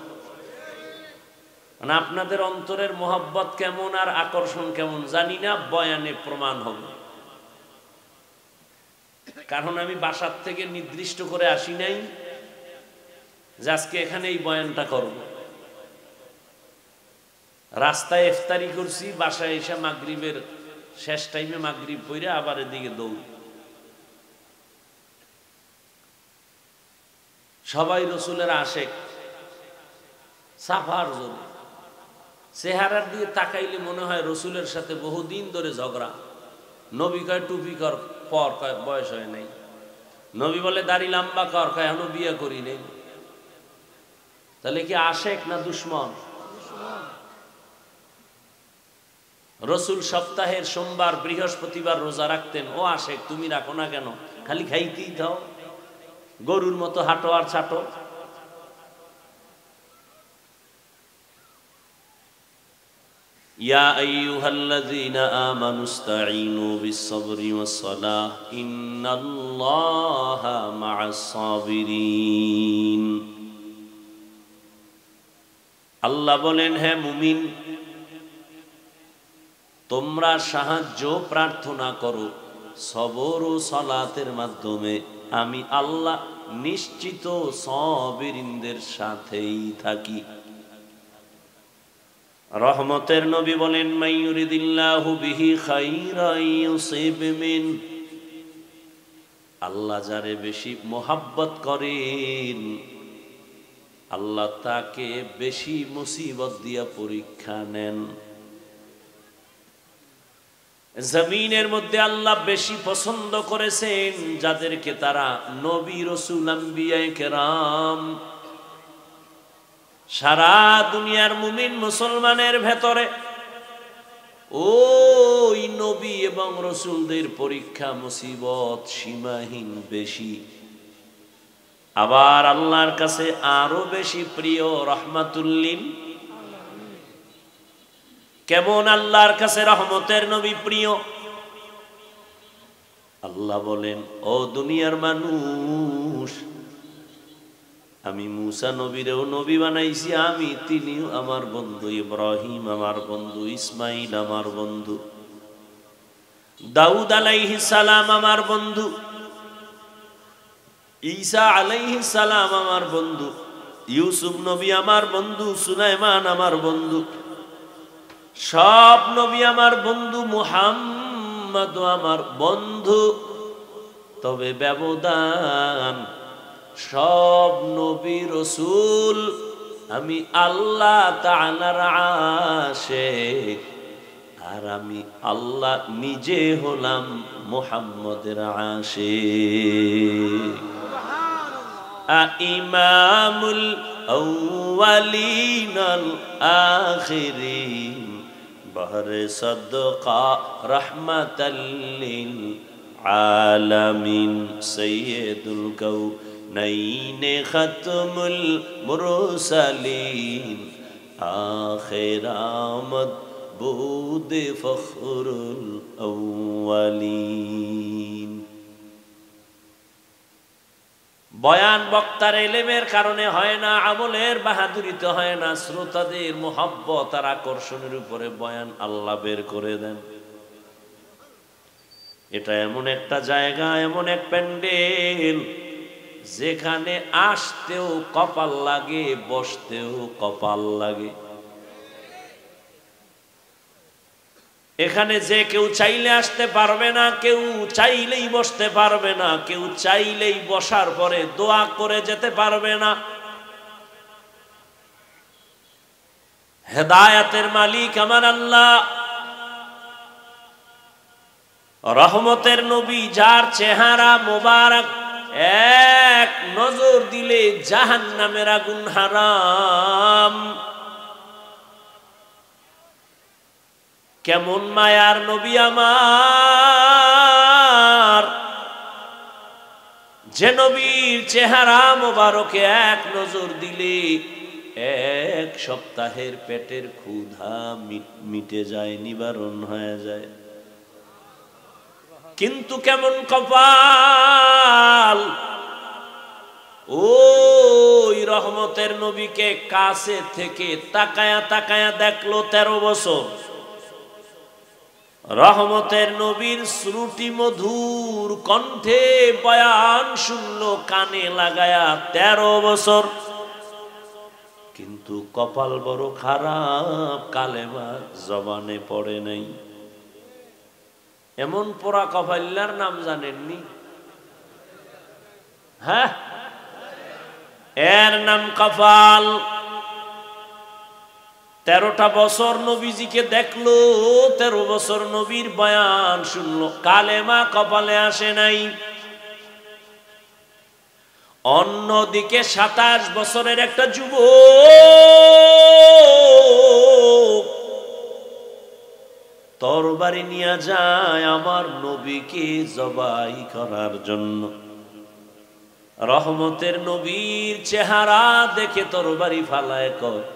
মানে আপনাদের অন্তরের মোহাব্বত কেমন আর আকর্ষণ কেমন জানি না, বয়ানে প্রমাণ হবে। কারণ আমি বাসার থেকে নির্দিষ্ট করে আসি নাই যে আজকে এখানে এই বয়ানটা করব। রাস্তায় ইফতারি করছি, বাসায় এসে মাগরিবের শেষ টাইমে মাগরিব পড়ে আবার এদিকে দৌড়। সবাই রসুলের আশেক, সাফার জন্য চেহারার দিয়ে তাকাইলে মনে হয় রসুলের সাথে বহুদিন ধরে ঝগড়া। নবী কয় টুপি কর, পর কয় বয়স হয় নাই। নবী বলে দাড়ি লম্বা কর, কয় এখনো বিয়ে করি নেই। তাহলে কি আশেক না দুশ্মন? রসুল সপ্তাহের সোমবার বৃহস্পতিবার রোজা রাখতেন, ও আশেক তুমি রাখো না কেন? খালি খাইতেই দাও, গরুর মতো হাঁটো আর ছাটো। ইয়া আইয়ুহাল্লাযীনা আমানুস্তাঈনু বিস-সাবরি ওয়াস-সালাহ ইন্নাল্লাহা মা'আস-সাবিরিন। আল্লাহ বলেন, হে মুমিন, তোমরা সাহায্য প্রার্থনা করো সবর ও সালাতের মাধ্যমে, আমি আল্লাহ নিশ্চিত সাবিরিনদের সাথেই থাকি। রহমতের নবী বলেন, মাইয়ুরিদিল্লাহু বিহি খাইরান ইউসিব মিন। আল্লাহ যারে বেশি মোহাব্বত করেন আল্লাহ তাকে বেশি মুসিবত দিয়া পরীক্ষা নেন। জমিনের মধ্যে আল্লাহ বেশি পছন্দ করেছেন যাদেরকে তারা নবী রাসূল আম্বিয়া কেরাম। সারা দুনিয়ার মুমিন মুসলমানের ভেতরে ওই নবী এবং রাসূলদের পরীক্ষা মুসিবত সীমাহীন বেশি। আবার আল্লাহর কাছে আরো বেশি প্রিয় রাহমাতুল লিল। কেমন আল্লাহর কাছে রহমতের নবী প্রিয়? আল্লাহ বলেন, ও দুনিয়ার মানুষ, আমি মূসা নবীরেও নবী বানাইছি, আমি তিনিও আমার বন্ধু, ইব্রাহিম আমার বন্ধু, ইসমাইল আমার বন্ধু, দাউদ আলাইহিস সালাম আমার বন্ধু, ঈসা আলাইহিস সালাম আমার বন্ধু, ইউসুফ নবী আমার বন্ধু, সুলাইমান আমার বন্ধু, সব নবী আমার বন্ধু, মুহাম্মদ আমার বন্ধু। তবে ব্যবধান, সব নবী রাসূল আমি আল্লাহ তাআলার আশিক, আর আমি আল্লাহ নিজে হলাম মুহাম্মদের আশিক। ইমামুল আউয়ালিন আল আখিরিন বহরে সদকা রাহমাতাল লিল আলামিন সাইয়্যিদুল কাউনাইন খাতমুল মুরসালিন আখির আমদ বুদ ফখরুল আউয়ালিন। বয়ান বক্তার এলেমের কারণে হয় না, আমলের বাহাদুরিতে হয় না, শ্রোতাদের মোহাব্বত আর আকর্ষণের উপরে বয়ান আল্লাহ বের করে দেন। এটা এমন একটা জায়গা, এমন এক প্যান্ডেল যেখানে আসতেও কপাল লাগে, বসতেও কপাল লাগে। এখানে যে কেউ চাইলে আসতে পারবে না, কেউ চাইলেই বসতে পারবে না, কেউ চাইলেই বসার পরে দোয়া করে যেতে পারবে না। হেদায়েতের মালিক আমার আল্লাহ, রহমতের নবী, যার চেহারা মোবারক এক নজর দিলে জাহান্নামের আগুন হারাম। কেমন মায়ার নবী আমার, যে নবীর চেহারা মোবারকে এক নজর দিলে এক সপ্তাহের পেটের ক্ষুধা মিটে যায়, নিবারণ হয়ে যায়। কিন্তু কেমন কপাল, ওই রহমতের নবীকে কাছে থেকে তাকায়া তাকায়া দেখলো 13 বছর। রহমতের নবীর শ্রুতি মধুর কণ্ঠে বয়ান শুনলো কানে লাগায়া 13 বছর। কিন্তু কপাল বড় খারাপ, কালেমা জবানে পড়ে নাই। এমন পোড়া কপাল্লার নাম জানেননি? হ্যাঁ, এর নাম কপাল। 13টা বছর নবীজিকে দেখলো, 13 বছর নবীর বয়ান শুনলো, কালেমা কপালে আসে নাই। অন্যদিকে 27 বছরের একটা যুবক তরবারি নিয়ে যায় আমার নবীকে জবাই করার জন্য। রহমতের নবীর চেহারা দেখে তরবারি ফালায় কয়,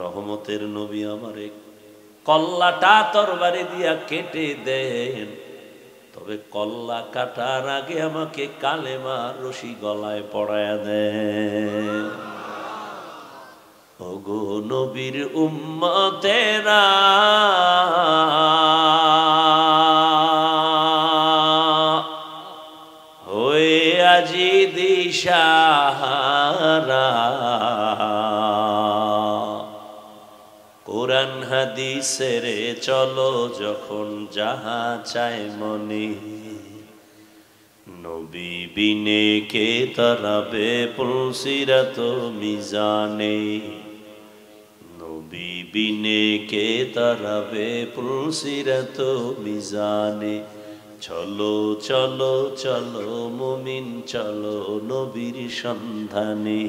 রহমতের নবী আমারে কল্লাটা তরবারি দিয়া কেটে দেন, তবে কল্লা কাটার আগে আমাকে কালেমার রশি গলায় পড়ায়া দেন। ওগো নবীর উম্মতেরা, হয়ে আজি দিশাহারা, কোরআন হাদিসের চলো যখন যাহা চায় মনে, নবী বিনে কে তারাবে পুলসিরাত মিজানে, নবী বিনে কে তারাবে পুলসিরাত মিজানে। চলো চলো চলো মুমিন চলো নবীর সন্ধানে,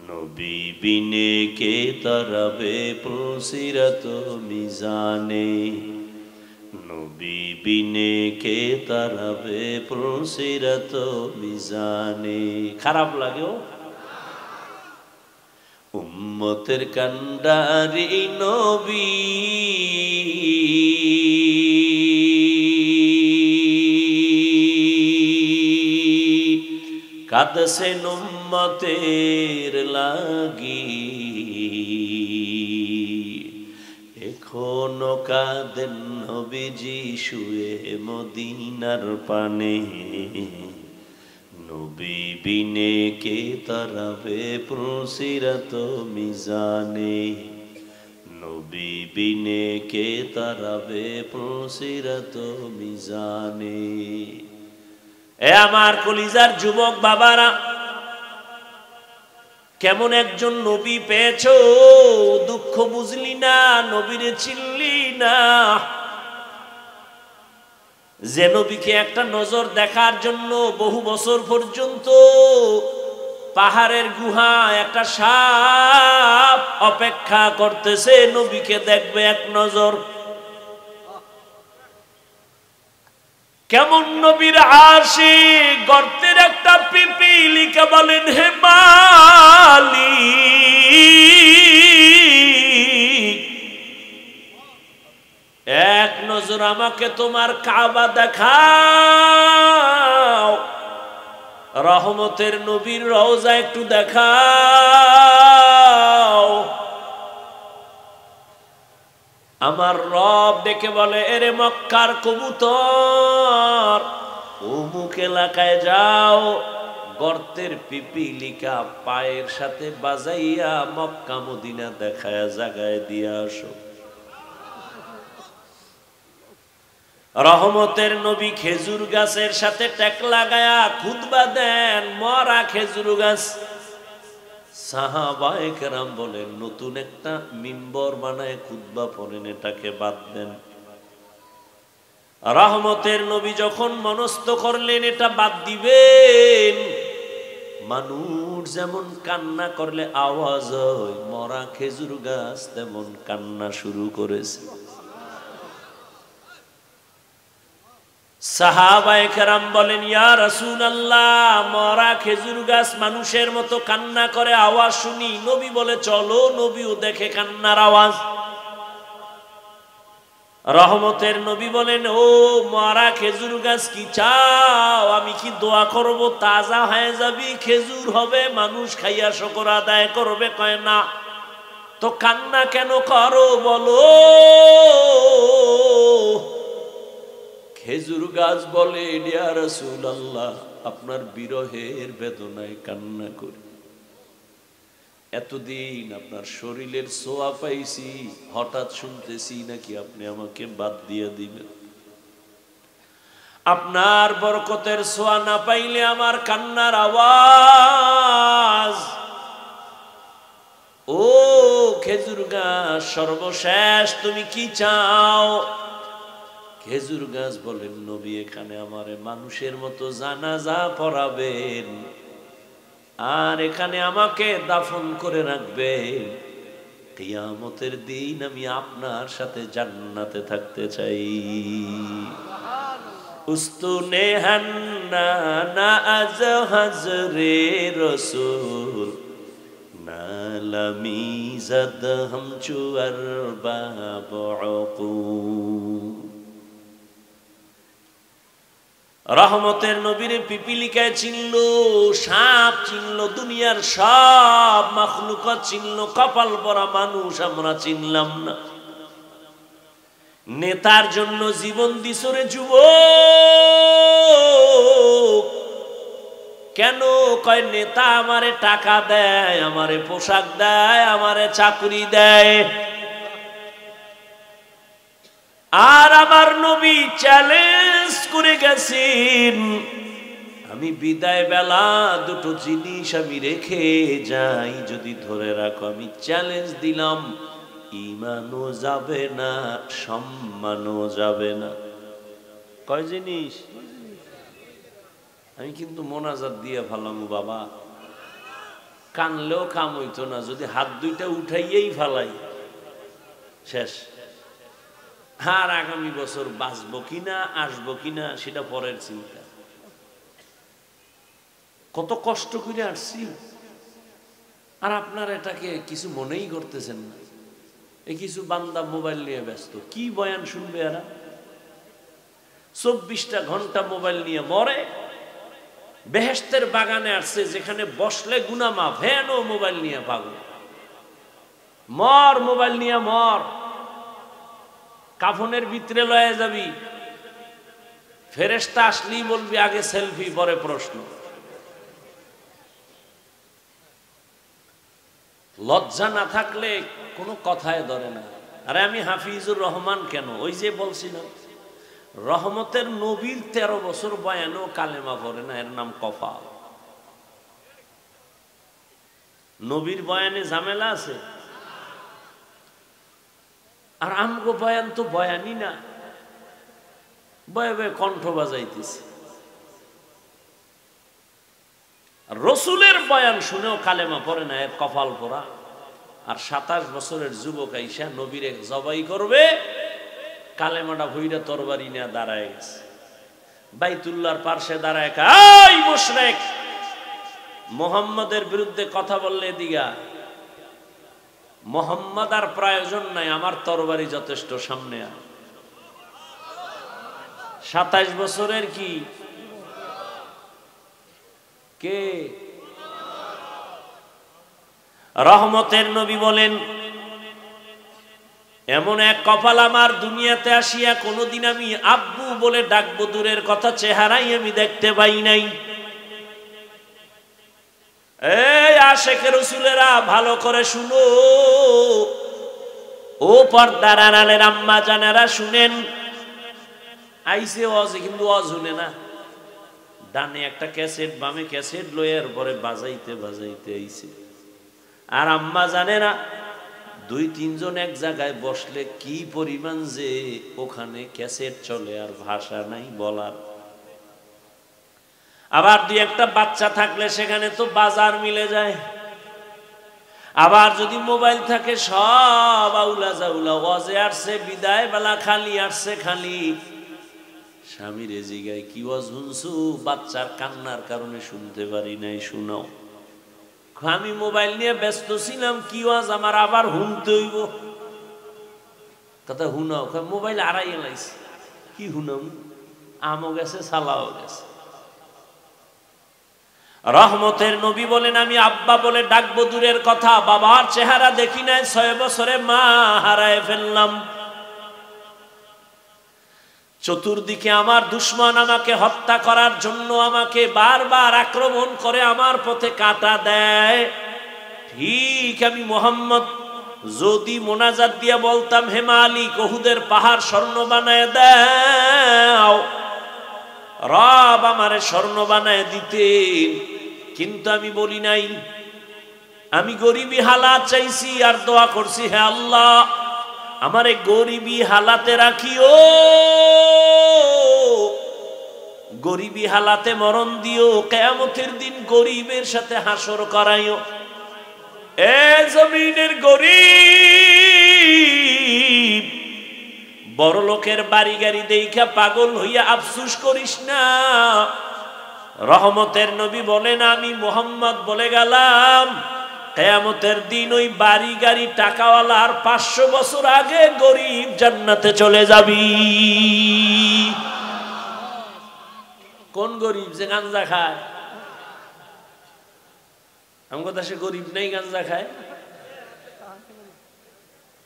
নবী বিনে কে তারাবে পুলসিরাত মিজানে, নবী বিনে কে তারাবে পুলসিরাত মিজানে। খারাপ লাগেও? উম্মতের কান্ডারি নবী, কাঁদছেন উম্মতের লাগি, এখনো কাঁদেন নবীজি শুয়ে মদিনার পানে, নবী বিনে কে তারাবে পুলসিরাত মিজানে, নবী বিনে কে তারাবে পুলসিরাত মিজানে। এ আমার কলিজার যুবক বাবারা, কেমন একজন নবী পেয়েছো, দুঃখ বুঝলি না, নবীরে চিনলি না। যে নবীকে একটা নজর দেখার জন্য বহু বছর পর্যন্ত পাহাড়ের গুহায় একটা সাপ অপেক্ষা করতেছে, নবীকে দেখবে এক নজর। কেমন নবীর আশিক, গর্তের একটা পিপিলিকা বলেন হে মালিক, এক নজর আমাকে তোমার কাবা দেখাও, রহমতের নবীর রওজা একটু দেখাও। আমার রব ডেকে বলে, এরে মক্কার কবুতর, অমুক এলাকায় যাও, গর্তের পিপিলিকা পায়ের সাথে বাজাইয়া মক্কা মদিনা দেখায় জাগায় দিয়ে আসো। রহমতের নবী খেজুর গাছের সাথে টেক লাগায়া খুতবা দেন, মরা খেজুর গাছ। সাহাবায়ে কেরাম বলেন, নতুন একটা মিম্বর বানায় খুতবা পড়েন, এটাকে বাদ দেন। রহমতের নবী যখন মনস্থ করলেন এটা বাদ দিবেন, মানুষ যেমন কান্না করলে আওয়াজ হয়, মরা খেজুর গাছ তেমন কান্না শুরু করেছে। সাহাবায়ে কেরাম বলেন, ইয়া রাসূলুল্লাহ, মরা খেজুর গাছ মানুষের মতো কান্না করে, আওয়াজ শুনি। নবী বলে, চলো। নবীও দেখে কান্নার আওয়াজ। রহমতের নবী বলেন, ও মরা খেজুর গাছ, কি চাও? আমি কি দোয়া করব তাজা হয়ে যাবি, খেজুর হবে, মানুষ খাইয়া শুকর আদায় করবে? কয় না। তো কান্না কেন করো বলো? খেজুর গাছ বলে, ইয়া রাসূলুল্লাহ, আপনার বিরহের বেদনায় কান্না করি। এতদিন আপনার শরীরের ছোঁয়া পাইছি, হঠাৎ শুনতেছি নাকি আপনি আমাকে বাদ দিয়ে দিবেন। আপনার বরকতের ছোঁয়া না পাইলে আমার কান্নার আওয়াজ। ও খেজুর গাছ, সর্বশেষ তুমি কি চাও? খেজুর গাছ বলেন, নবী, এখানে আমারে মানুষের মতো জানাজা পড়াবেন, আর এখানে আমাকে দাফন করে রাখবেন। কিয়ামতের দিন আমি আপনার সাথে জান্নাতে থাকতে চাই। উস্তুনে হান্না না আজ হাজরে রসুল নালামি জাদ হাম চুয়ার বাবু। রহমতের নবীরে পিপিলিকায় চিনল, সাপ চিনল, দুনিয়ার সব মাখলুকাত চিনল, কপাল পরা মানুষ আমরা চিনলাম না। নেতার জন্য জীবন দিছরে যুবক। কেন? কয় নেতা আমারে টাকা দেয়, আমারে পোশাক দেয়, আমারে চাকরি দেয়। আর আমার নবী চ্যালেঞ্জ করে গেছেন, আমি বিদায় বেলা দুটো জিনিস আমি রেখে যাই, যদি ধরে রাখো। আমি চ্যালেঞ্জ দিলাম, ঈমানও যাবে না, সম্মানও যাবে না। কয় জিনিস? আমি কিন্তু মোনাজাত দিয়ে ফালামু বাবা, কানলেও কাম হইতো না। যদি হাত দুইটা উঠাইয়েই ফালাই, শেষ। আর আগামী বছর বাঁচবো কিনা, আসবো কিনা, সেটা পরের চিন্তা। কত কষ্ট করে আসছি, আর আপনার এটাকে কিছু মনেই করতেছেন না। এই কিছু বান্দা মোবাইল নিয়ে ব্যস্ত, কি বয়ান শুনবে এরা? 24টা ঘন্টা মোবাইল নিয়ে মরে। বেহেশতের বাগানে আসছে, যেখানে বসলে গুনাহ মাফ, হেনও মোবাইল নিয়ে পাগল। মর, মোবাইল নিয়ে মর। কাফনের ভিতরে লয়ে যাবি, ফেরেশতা আসলেই বলবি আগে সেলফি, পরে প্রশ্ন। লজ্জা না থাকলে কোনো কথায় ধরে না। আরে আমি হাফিজুর রহমান কেন? ওই যে বলছিলাম, রহমতের নবীর 13 বছর বয়ানেও কালেমা পড়ে না, এর নাম কফাল। নবীর বয়ানে ঝামেলা আছে, আর আমগো বয়ান তো বয়ানই না, বয়ে বয়ে কণ্ঠ বাজাইতেছে। রসুলের বয়ান শুনেও কালেমা পড়ে না, এর কপাল পোড়া। আর 27 বছরের যুবক আইসা নবীরে জবাই করবে, কালেমাটা ভইরা তরবারি নিয়ে দাঁড়ায় গেছে। বাইতুল্লাহর পার্শ্বে দাঁড়ায়, এই মুশরিক, মুহাম্মাদের বিরুদ্ধে কথা বললে দিগা, মুহাম্মদ আর প্রয়োজন নাই, আমার তরবারি যথেষ্ট, সামনে আয়। 27 বছরের কি কে? রহমতের নবী বলেন, এমন এক কপাল আমার দুনিয়াতে আসিয়া কোনোদিন আমি আব্বু বলে ডাকবো, দূরের কথা চেহারাই আমি দেখতে পাই নাই। এই আশেকের রাসূলেরা ভালো করে শুনো, ও পর্দার আড়ালের আম্মা জানেরা শুনেন। আইসে ওয়াজে, কিন্তু ওয়াজ শুনে না। ডানে একটা ক্যাসেট, বামে ক্যাসেট লয়ের পরে বাজাইতে বাজাইতে আইছে। আর আম্মা জানেরা 2-3 জন এক জায়গায় বসলে কি পরিমাণ যে ওখানে ক্যাসেট চলে, আর ভাষা নাই বলার। আবার 2-একটা বাচ্চা থাকলে সেখানে তো বাজার মিলে যায়। আবার যদি মোবাইল থাকে, সব আউলা জাউলা, ওয়াজে আসছে বিদায় বেলা খালি, আসছে খালি। স্বামী রেজি গায়, কি ওয়াজ শুনছো? বাচ্চার কান্নার কারণে শুনতে পারি নাই, শুনাও। আমি মোবাইল নিয়ে ব্যস্ত ছিলাম, কি ওয়াজ আমার আবার শুনতে হইব। কথা হুনাও, মোবাইল আড়াই লাইছে, কি হুনাম? আমও গেছে, সালাও গেছে। রহমতের নবী বলেন, আমি আব্বা বলে ডাকবো দূরের কথা, বাবার চেহারা দেখি নাই, 6 বছরে মা হারায় ফেললাম। চতুর্দিকে আমার দুশমন আমাকে হত্যা করার জন্য আমাকে বারবার আক্রমণ করে, আমার পথে কাঁটা দেয়। ঠিক আমি মুহাম্মদ যদি মোনাজাত দিয়ে বলতাম, হে মালিক উহুদের পাহাড় স্বর্ণ বানায় দাও, রব আমারে স্বর্ণ বানায় দিতেন, কিন্তু আমি বলি নাই। আমি গরিবী হালাত চাইছি আর দোয়া করছি, হে আল্লাহ আমারে গরিবী হালাতে রাখিও, গরিবী হালাতে মরণ দিও, কিয়ামতের দিন গরিবের সাথে হাসর করাইও। এ জমিনের গরিব, বড় লোকের বাড়ি গাড়ি দেখা পাগল হইয়া আফসুস করিস না। রহমতের নবী বলেন, আমি মুহাম্মদ বলে গেলাম, কিয়ামতের দিন ওই বাড়ি গাড়ি টাকাওয়ালার 500 বছর আগে গরিব জান্নাতে চলে যাবি। কোন গরিব? যে গাঞ্জা খায়। আমার দেশে গরিব নেই গাঞ্জা খায়।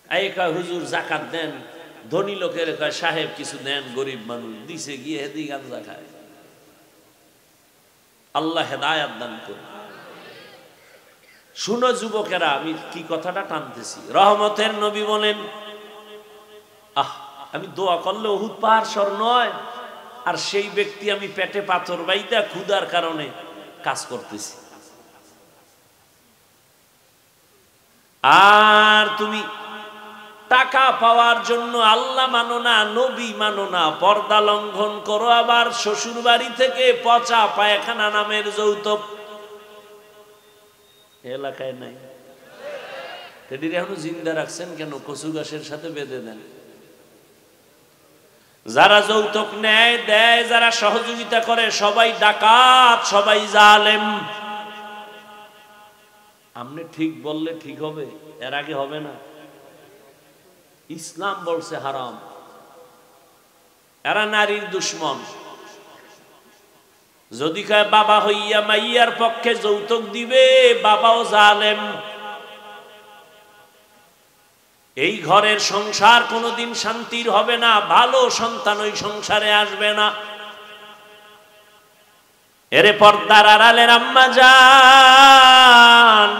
এই কয় হুজুর জাকাত দেন, ধনী লোকের কয় সাহেব কিছু দেন, গরিব মানুষ দিছে গিয়ে হেদি গাঞ্জা খায়। আল্লাহ হেদায়াত দান করুন। শুনো যুবকেরা, আমি কি কথাটা টানতেছি। রহমতের নবী বলেন, আমি দোয়া করলে উহুদ পাহাড় স্বর্ণ হয়, আর সেই ব্যক্তি আমি পেটে পাথর বাইদা ক্ষুধার কারণে কাজ করতেছি। আর তুমি টাকা পাওয়ার জন্য আল্লাহ মানো না, নবী মানো না, পর্দা লঙ্ঘন করো, আবার শ্বশুর বাড়ি থেকে পচা পায়খানা নামের যৌতুক এলাকায় নাই। টেডির এখনো জিন্দা রাখছেন কেন? কচু গাছের সাথে বেঁধে দেন। যারা যৌতুক নেয় দেয়, যারা সহযোগিতা করে, সবাই ডাকাত, সবাই জালেম। আপনি ঠিক বললে ঠিক হবে, এর আগে হবে না। ইসলাম বলছে হারাম। এরা নারীর দুশ্মন। যদি কয় বাবা হইয়া মাইয়ার পক্ষে যৌতুক দিবে, বাবাও জালেম। এই ঘরের সংসার কোনোদিন শান্তির হবে না, ভালো সন্তান ওই সংসারে আসবে না। এরে পর্দার আড়ালের আম্মা জান,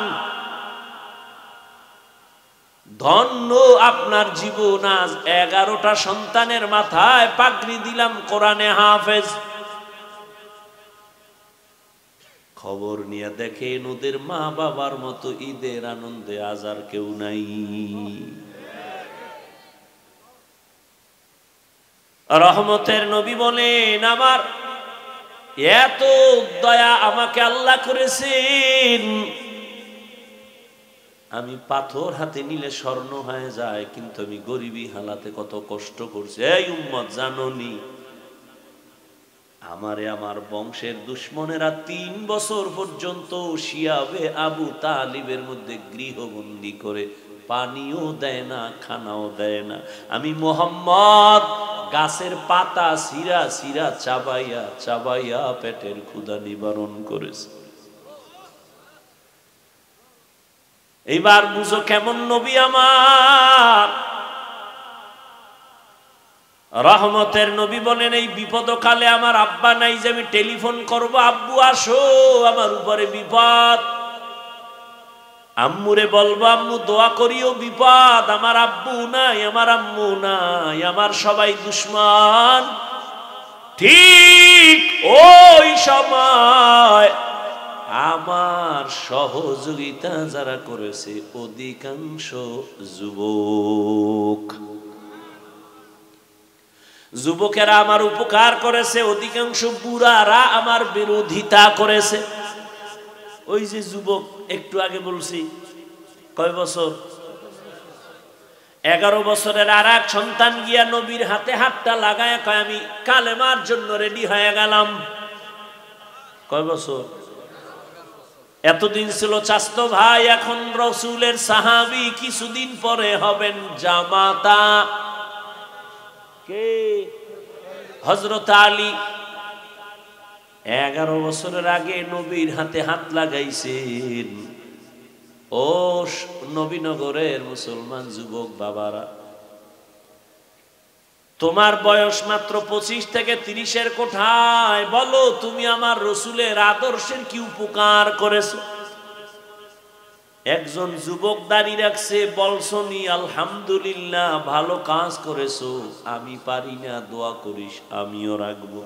ধন্য আপনার জীবন। আজ 11টা সন্তানের মাথায় পাগড়ি দিলাম, কোরআনে হাফেজ। খবর নিয়ে দেখেন ওদের মা বাবার মতো ঈদের আনন্দে আজ আর কেউ নাই। রহমতের নবী বলেন, আমার এত দয়া আমাকে আল্লাহ করেছেন, আমি পাথর হাতে নিলে স্বর্ণ হয়ে যায়, কিন্তু আমি গরিবী হালাতে কত কষ্ট করছি। এই উম্মত জানোনি, আমারে আমার বংশের দুশ্মনেরা 3 বছর পর্যন্ত শিয়াবে আবু তালিবের মধ্যে গৃহবন্দী করে পানিও দেয় না, খানাও দেয় না। আমি মুহাম্মদ গাছের পাতা সিরা সিরা চাবাইয়া চাবাইয়া পেটের ক্ষুধা নিবারণ করেছে। এইবার বুঝো কেমন নবী আমার। রহমতের নবী বলেন, এই বিপদকালে আমার আব্বা নাই যে আমি টেলিফোন করব, আব্বু আসো আমার উপরে বিপদ। আম্মুরে বলবো, আম্মু দোয়া করিও, বিপদ। আমার আব্বু নাই, আমার আম্মু নাই, আমার সবাই দুশ্মন। ঠিক ওই সময় আমার সহযোগিতা যারা করেছে অধিকাংশ যুবক। যুবকেরা আমার উপকার করেছে, অধিকাংশ বুড়ারা আমার বিরোধিতা করেছে। ওই যে যুবক একটু আগে বলছি, কয় বছর? 11 বছরের আর এক সন্তান গিয়া নবীর হাতে হাতটা লাগায় কয় আমি কালেমার জন্য রেডি হয়ে গেলাম। কয় বছর? এতদিন ছিল চাচতো ভাই, এখন রসুলের সাহাবী, কিছুদিন পরে হবেন জামাতা। কে? হযরত আলী। 11 বছরের আগে নবীর হাতে হাত লাগাইছেন। ও নবীনগরের মুসলমান যুবক বাবারা, তোমার বয়স মাত্র 25 থেকে 30-এর কোঠায়, বলো তুমি আমার রসুলের আদর্শের কি উপকার করেছো? একজন যুবক দাঁড়িয়ে রাখছে, বলছনি আলহামদুলিল্লাহ, ভালো কাজ করেছো, আমি পারি না, দোয়া করিস, আমিও রাখবো।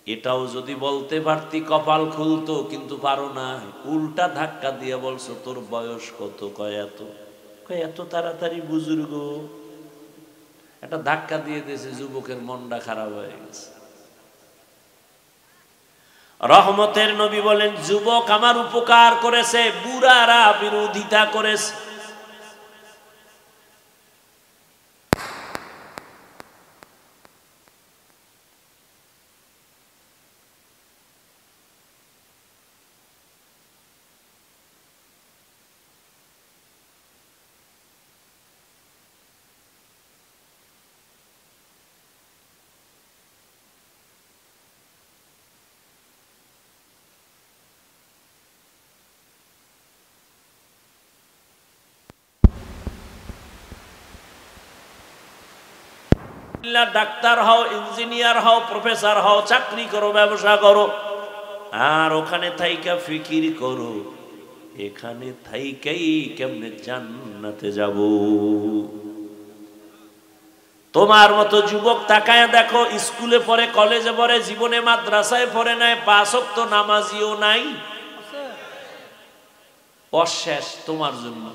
এটাও যদি বলতে পারতি কপাল খুলতো, কিন্তু পারো না। উল্টা ধাক্কা দিয়ে বলছো তোর বয়স কত? কয় এত। কয় এত তাড়াতাড়ি বুজুর্গ? একটা ধাক্কা দিয়ে দিয়েছে, যুবকের মনটা খারাপ হয়ে গেছে। রহমতের নবী বলেন, যুবক আমার উপকার করেছে, বুড়ারা বিরোধিতা করেছে। ডাক্তার হও, ইঞ্জিনিয়ার হও, প্রফেসর হও, চাকরি করো, ব্যবসা করো, আর ওখানে থাইকা ফিকির করো এখানে থাইকাই কেমনে জান্নাতে যাব। তোমার মতো যুবক তাকায় দেখো, স্কুলে পড়ে, কলেজে পড়ে, জীবনে মাদ্রাসায় পড়ে নাই, 5 ওয়াক্ত নামাজিও নাই, অশেষ তোমার জন্য।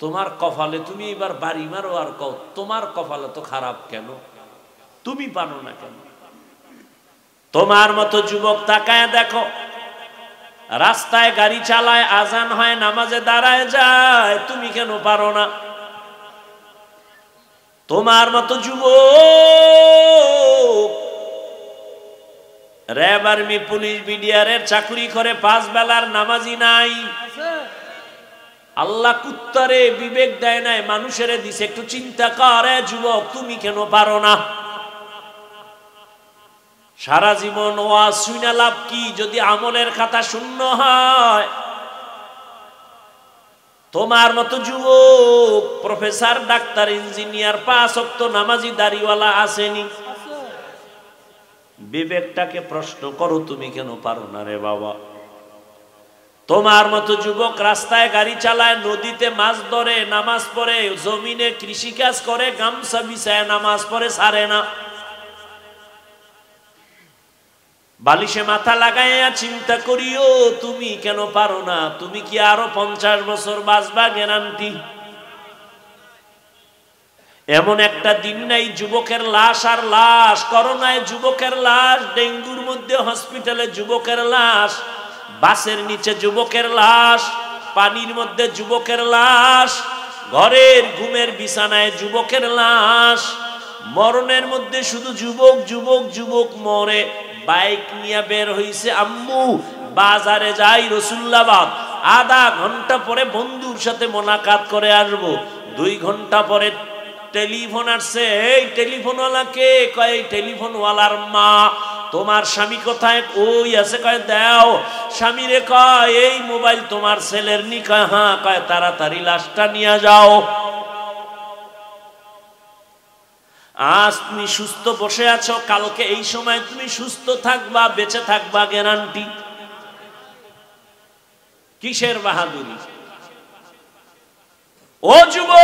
তোমার কপালে তুমি এবার বাড়ি মারো আর কও তোমার কপালে তো খারাপ কেন, তুমি পারো না কেন? তোমার মতো যুবক তাকায় দেখো, রাস্তায় গাড়ি চালায়, আজান হয়, নামাজে দাঁড়ায় যায়, তুমি কেন পারো না? তোমার মতো যুবক র্যাব, আর্মি, পুলিশ, বিডিআরের চাকরি করে, 5 বেলার নামাজি নাই। আল্লাহ কুত্তারে বিবেক দেয় নাই, মানুষের দিছে, একটু চিন্তা করে যুবক, তুমি কেন পারো না? সারা জীবন ওয়াজ শুনে লাভ কি যদি আমলের খাতা শূন্য হয়? তোমার মতো যুবক প্রফেসর, ডাক্তার, ইঞ্জিনিয়ার, 5 ওয়াক্ত নামাজি, দাড়িওয়ালা আসেনি। বিবেকটাকে প্রশ্ন করো, তুমি কেন পারো না রে বাবা? তোমার মতো যুবক রাস্তায় গাড়ি চালায়, নদীতে মাছ ধরে, নামাজ পড়ে, জমিনে কৃষিকাজ করে, গামছা বিছায় নামাজ পড়ে, ছাড়ে না। বালিশে মাথা লাগাইয়া চিন্তা করিও, তুমি কেন পারো না? তুমি কি আরো 50 বছর বাঁচবা গ্যারান্টি? এমন একটা দিন নাই যুবকের লাশ আর লাশ, করোনায় যুবকের লাশ, ডেঙ্গুর মধ্যে হসপিটালে যুবকের লাশ, বাসের নিচে যুবকের লাশ, পানির মধ্যে যুবকের লাশ, ঘরের ঘুমের বিছানায় যুবকের লাশ। মরণের মধ্যে শুধু যুবক যুবক যুবক মরে। বাইক নিয়ে বের হইছে, আম্মু বাজারে যাই রসুল্লাবাদ, আধা ঘন্টা পরে বন্ধুর সাথে মোলাকাত করে আসবো। 2 ঘন্টা পরে টেলিফোন আসছে, এই টেলিফোনওয়ালাকে? কয় টেলিফোনওয়ালার মা। তোমার স্বামী কোথায়? ওই আছে। কয় দাও। স্বামীরে কয় এই মোবাইল তোমার ছেলের নি? কয় হ্যাঁ। কয় তাড়াতাড়ি লাশটা নিয়ে যাও। আজ তুমি সুস্থ বসে আছো, কালকে এই সময় তুমি সুস্থ থাকবা, বেঁচে থাকবা গ্যারান্টি? কিসের বাহাদুরি? ও যুবক,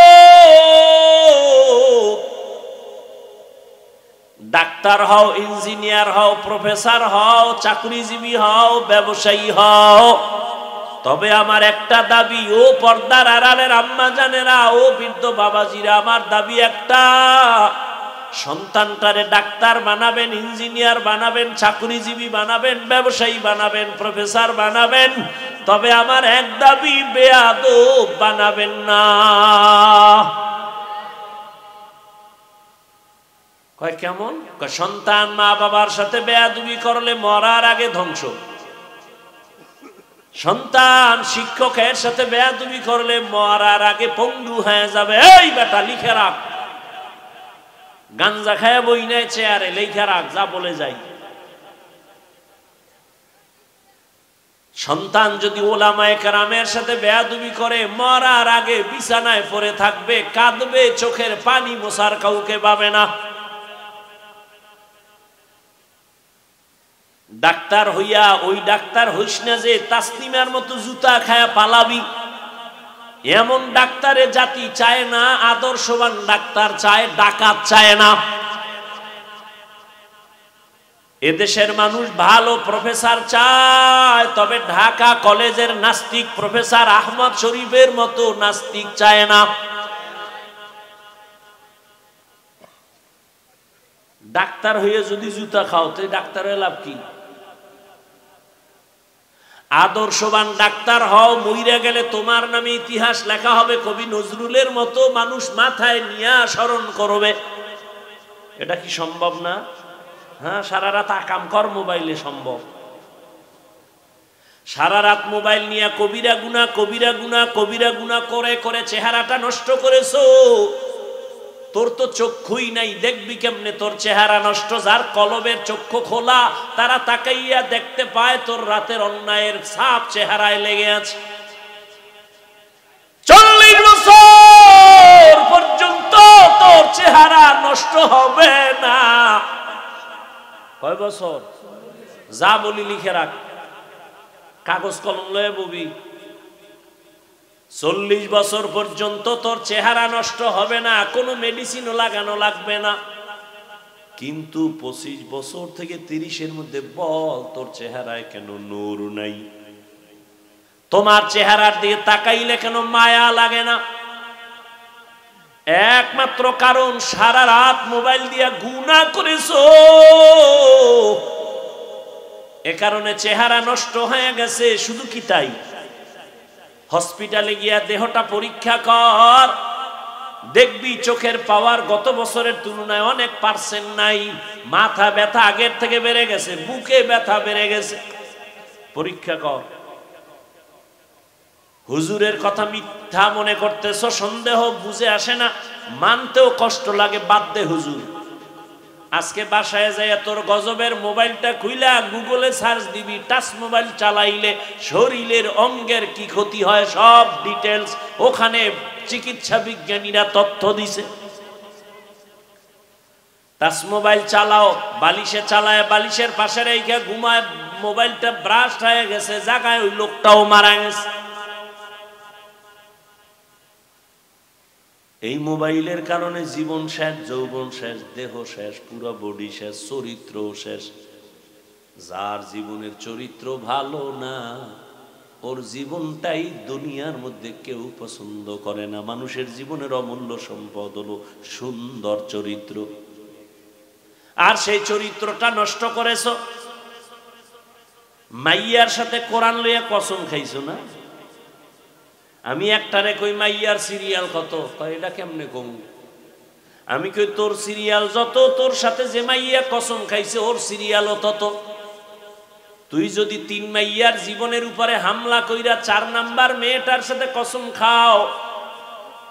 ডাক্তার হও, ইঞ্জিনিয়ার হও, প্রফেসর হও, চাকরিজীবী হও, ব্যবসায়ী হও, তবে আমার একটা দাবি, ও পর্দার আড়ালের আম্মা জানেরা, ও বৃদ্ধ বাবাজিরা, আমার দাবি একটা, সন্তানটারে ডাক্তার বানাবেন, ইঞ্জিনিয়ার বানাবেন, চাকরিজীবী বানাবেন, ব্যবসায়ী বানাবেন, প্রফেসর বানাবেন, তবে আমার এক দাবি, বেয়াদব বানাবেন না। কয় কেমন? কয় সন্তান মা বাবার সাথে বেয়াদবি করলে মরার আগে ধ্বংস। সন্তান শিক্ষকের সাথে বেয়াদবি করলে মরার আগে পঙ্গু হয়ে যাবে। এই বেটা লিখে রাখ, গাঞ্জা খায় বই নেয় চেয়ারে, লিখে রাখ, যা বলে যাই। সন্তান যদি ওলামায়ে কেরামের সাথে বেয়াদবি করে মরার আগে বিছানায় পড়ে থাকবে, কাঁদবে, চোখের পানি মোছার কাউকে পাবে না। ডাক্তার হইয়া ওই ডাক্তার হইস না যে তাসলিমার মতো জুতা খায়া পালাবি। এমন ডাক্তারে জাতি চায় না, আদর্শবান ডাক্তার চায়, ডাকাত চায় না। এদেশের মানুষ ভালো প্রফেসর চায়, তবে ঢাকা কলেজের নাস্তিক প্রফেসর আহমদ শরীফের মতো নাস্তিক চায় না। ডাক্তার হয়ে যদি জুতা খাও তো ডাক্তার হয়ে লাভ কি? আদর্শবান ডাক্তার হও, মইরা গেলে তোমার নামে ইতিহাস লেখা হবে, কবি নজরুলের মতো মানুষ মাথায় নিয়ে স্মরণ করবে। এটা কি সম্ভব না? হ্যাঁ, সারা রাত আকাম কর মোবাইলে সম্ভব। সারা রাত মোবাইল নিয়ে কবিরা গুনাহ, কবিরা গুনাহ, কবিরা গুনাহ করে করে চেহারাটা নষ্ট করেছো। তোর তো চক্ষুই নাই, দেখবি কেমনে তোর চেহারা নষ্ট? যার কলবের চক্ষু খোলা, তারা তাকাইয়া দেখতে পায় তোর রাতের অন্যায়ের ছাপ চেহারায় লেগে আছে। 40 বছর পর্যন্ত তোর চেহারা নষ্ট হবে না। কয় বছর? যা বলি লিখে রাখ, কাগজ কলম লয়ে ববি। 40 বছর পর্যন্ত তোর চেহারা নষ্ট হবে না, কোনো মেডিসিনও লাগানো লাগবে না। কিন্তু 25 বছর থেকে 30-এর মধ্যে বল, তোর চেহারায় কেন নূর নাই? তোমার চেহারার দিকে তাকাইলে কেন মায়া লাগে না? একমাত্র কারণ সারা রাত মোবাইল দিয়া গুনাহ করেছো, এ কারণে চেহারা নষ্ট হয়ে গেছে। শুধু কি তাই? হসপিটালে গিয়া দেহটা পরীক্ষা কর, দেখবি চোখের পাওয়ার গত বছরের তুলনায় অনেক পার্সেন্ট নাই। মাথা ব্যথা আগের থেকে বেড়ে গেছে, বুকে ব্যথা বেড়ে গেছে। পরীক্ষা কর। হুজুরের কথা মিথ্যা মনে করতেছ, সন্দেহ বুঝে আসে না, মানতেও কষ্ট লাগে, বাদ দে হুজুর। আজকে বাসায় যাইয়া তোর গজবের মোবাইলটা খুইলা গুগলে সার্চ দিবি, টাচ মোবাইল চালাইলে শরীরের অঙ্গের কি ক্ষতি হয় সব ডিটেলস ওখানে চিকিৎসা বিজ্ঞানীরা তথ্য দিছে। টাচ মোবাইল চালাও, বালিশে চালায়, বালিশের পাশে রেখে ঘুমায়, মোবাইলটা ব্রাস্ট হয়ে গেছে, জায়গায় ওই লোকটাও মারা গেছে। এই মোবাইলের কারণে জীবন শেষ, যৌবন শেষ, দেহ শেষ, পুরো বডি শেষ, চরিত্র শেষ। যার জীবনের চরিত্র ভালো না, ওর জীবনটাই দুনিয়ার মধ্যে কেউ পছন্দ করে না। মানুষের জীবনের অমূল্য সম্পদ হলো সুন্দর চরিত্র, আর সেই চরিত্রটা নষ্ট করেছো। মাইয়ার সাথে কোরআন লইয়া কসম খাইছো না? আমি একটারে কই মাইয়ার সিরিয়াল কত, কয় এটা কেমনে কম? আমি কই তোর সিরিয়াল যত, তোর সাথে যে মাইয়া কসম খাইছে ওর সিরিয়ালও তত। তুই যদি 3 মাইয়ার জীবনের উপরে হামলা কইরা 4 নাম্বার মেয়েটার সাথে কসম খাও,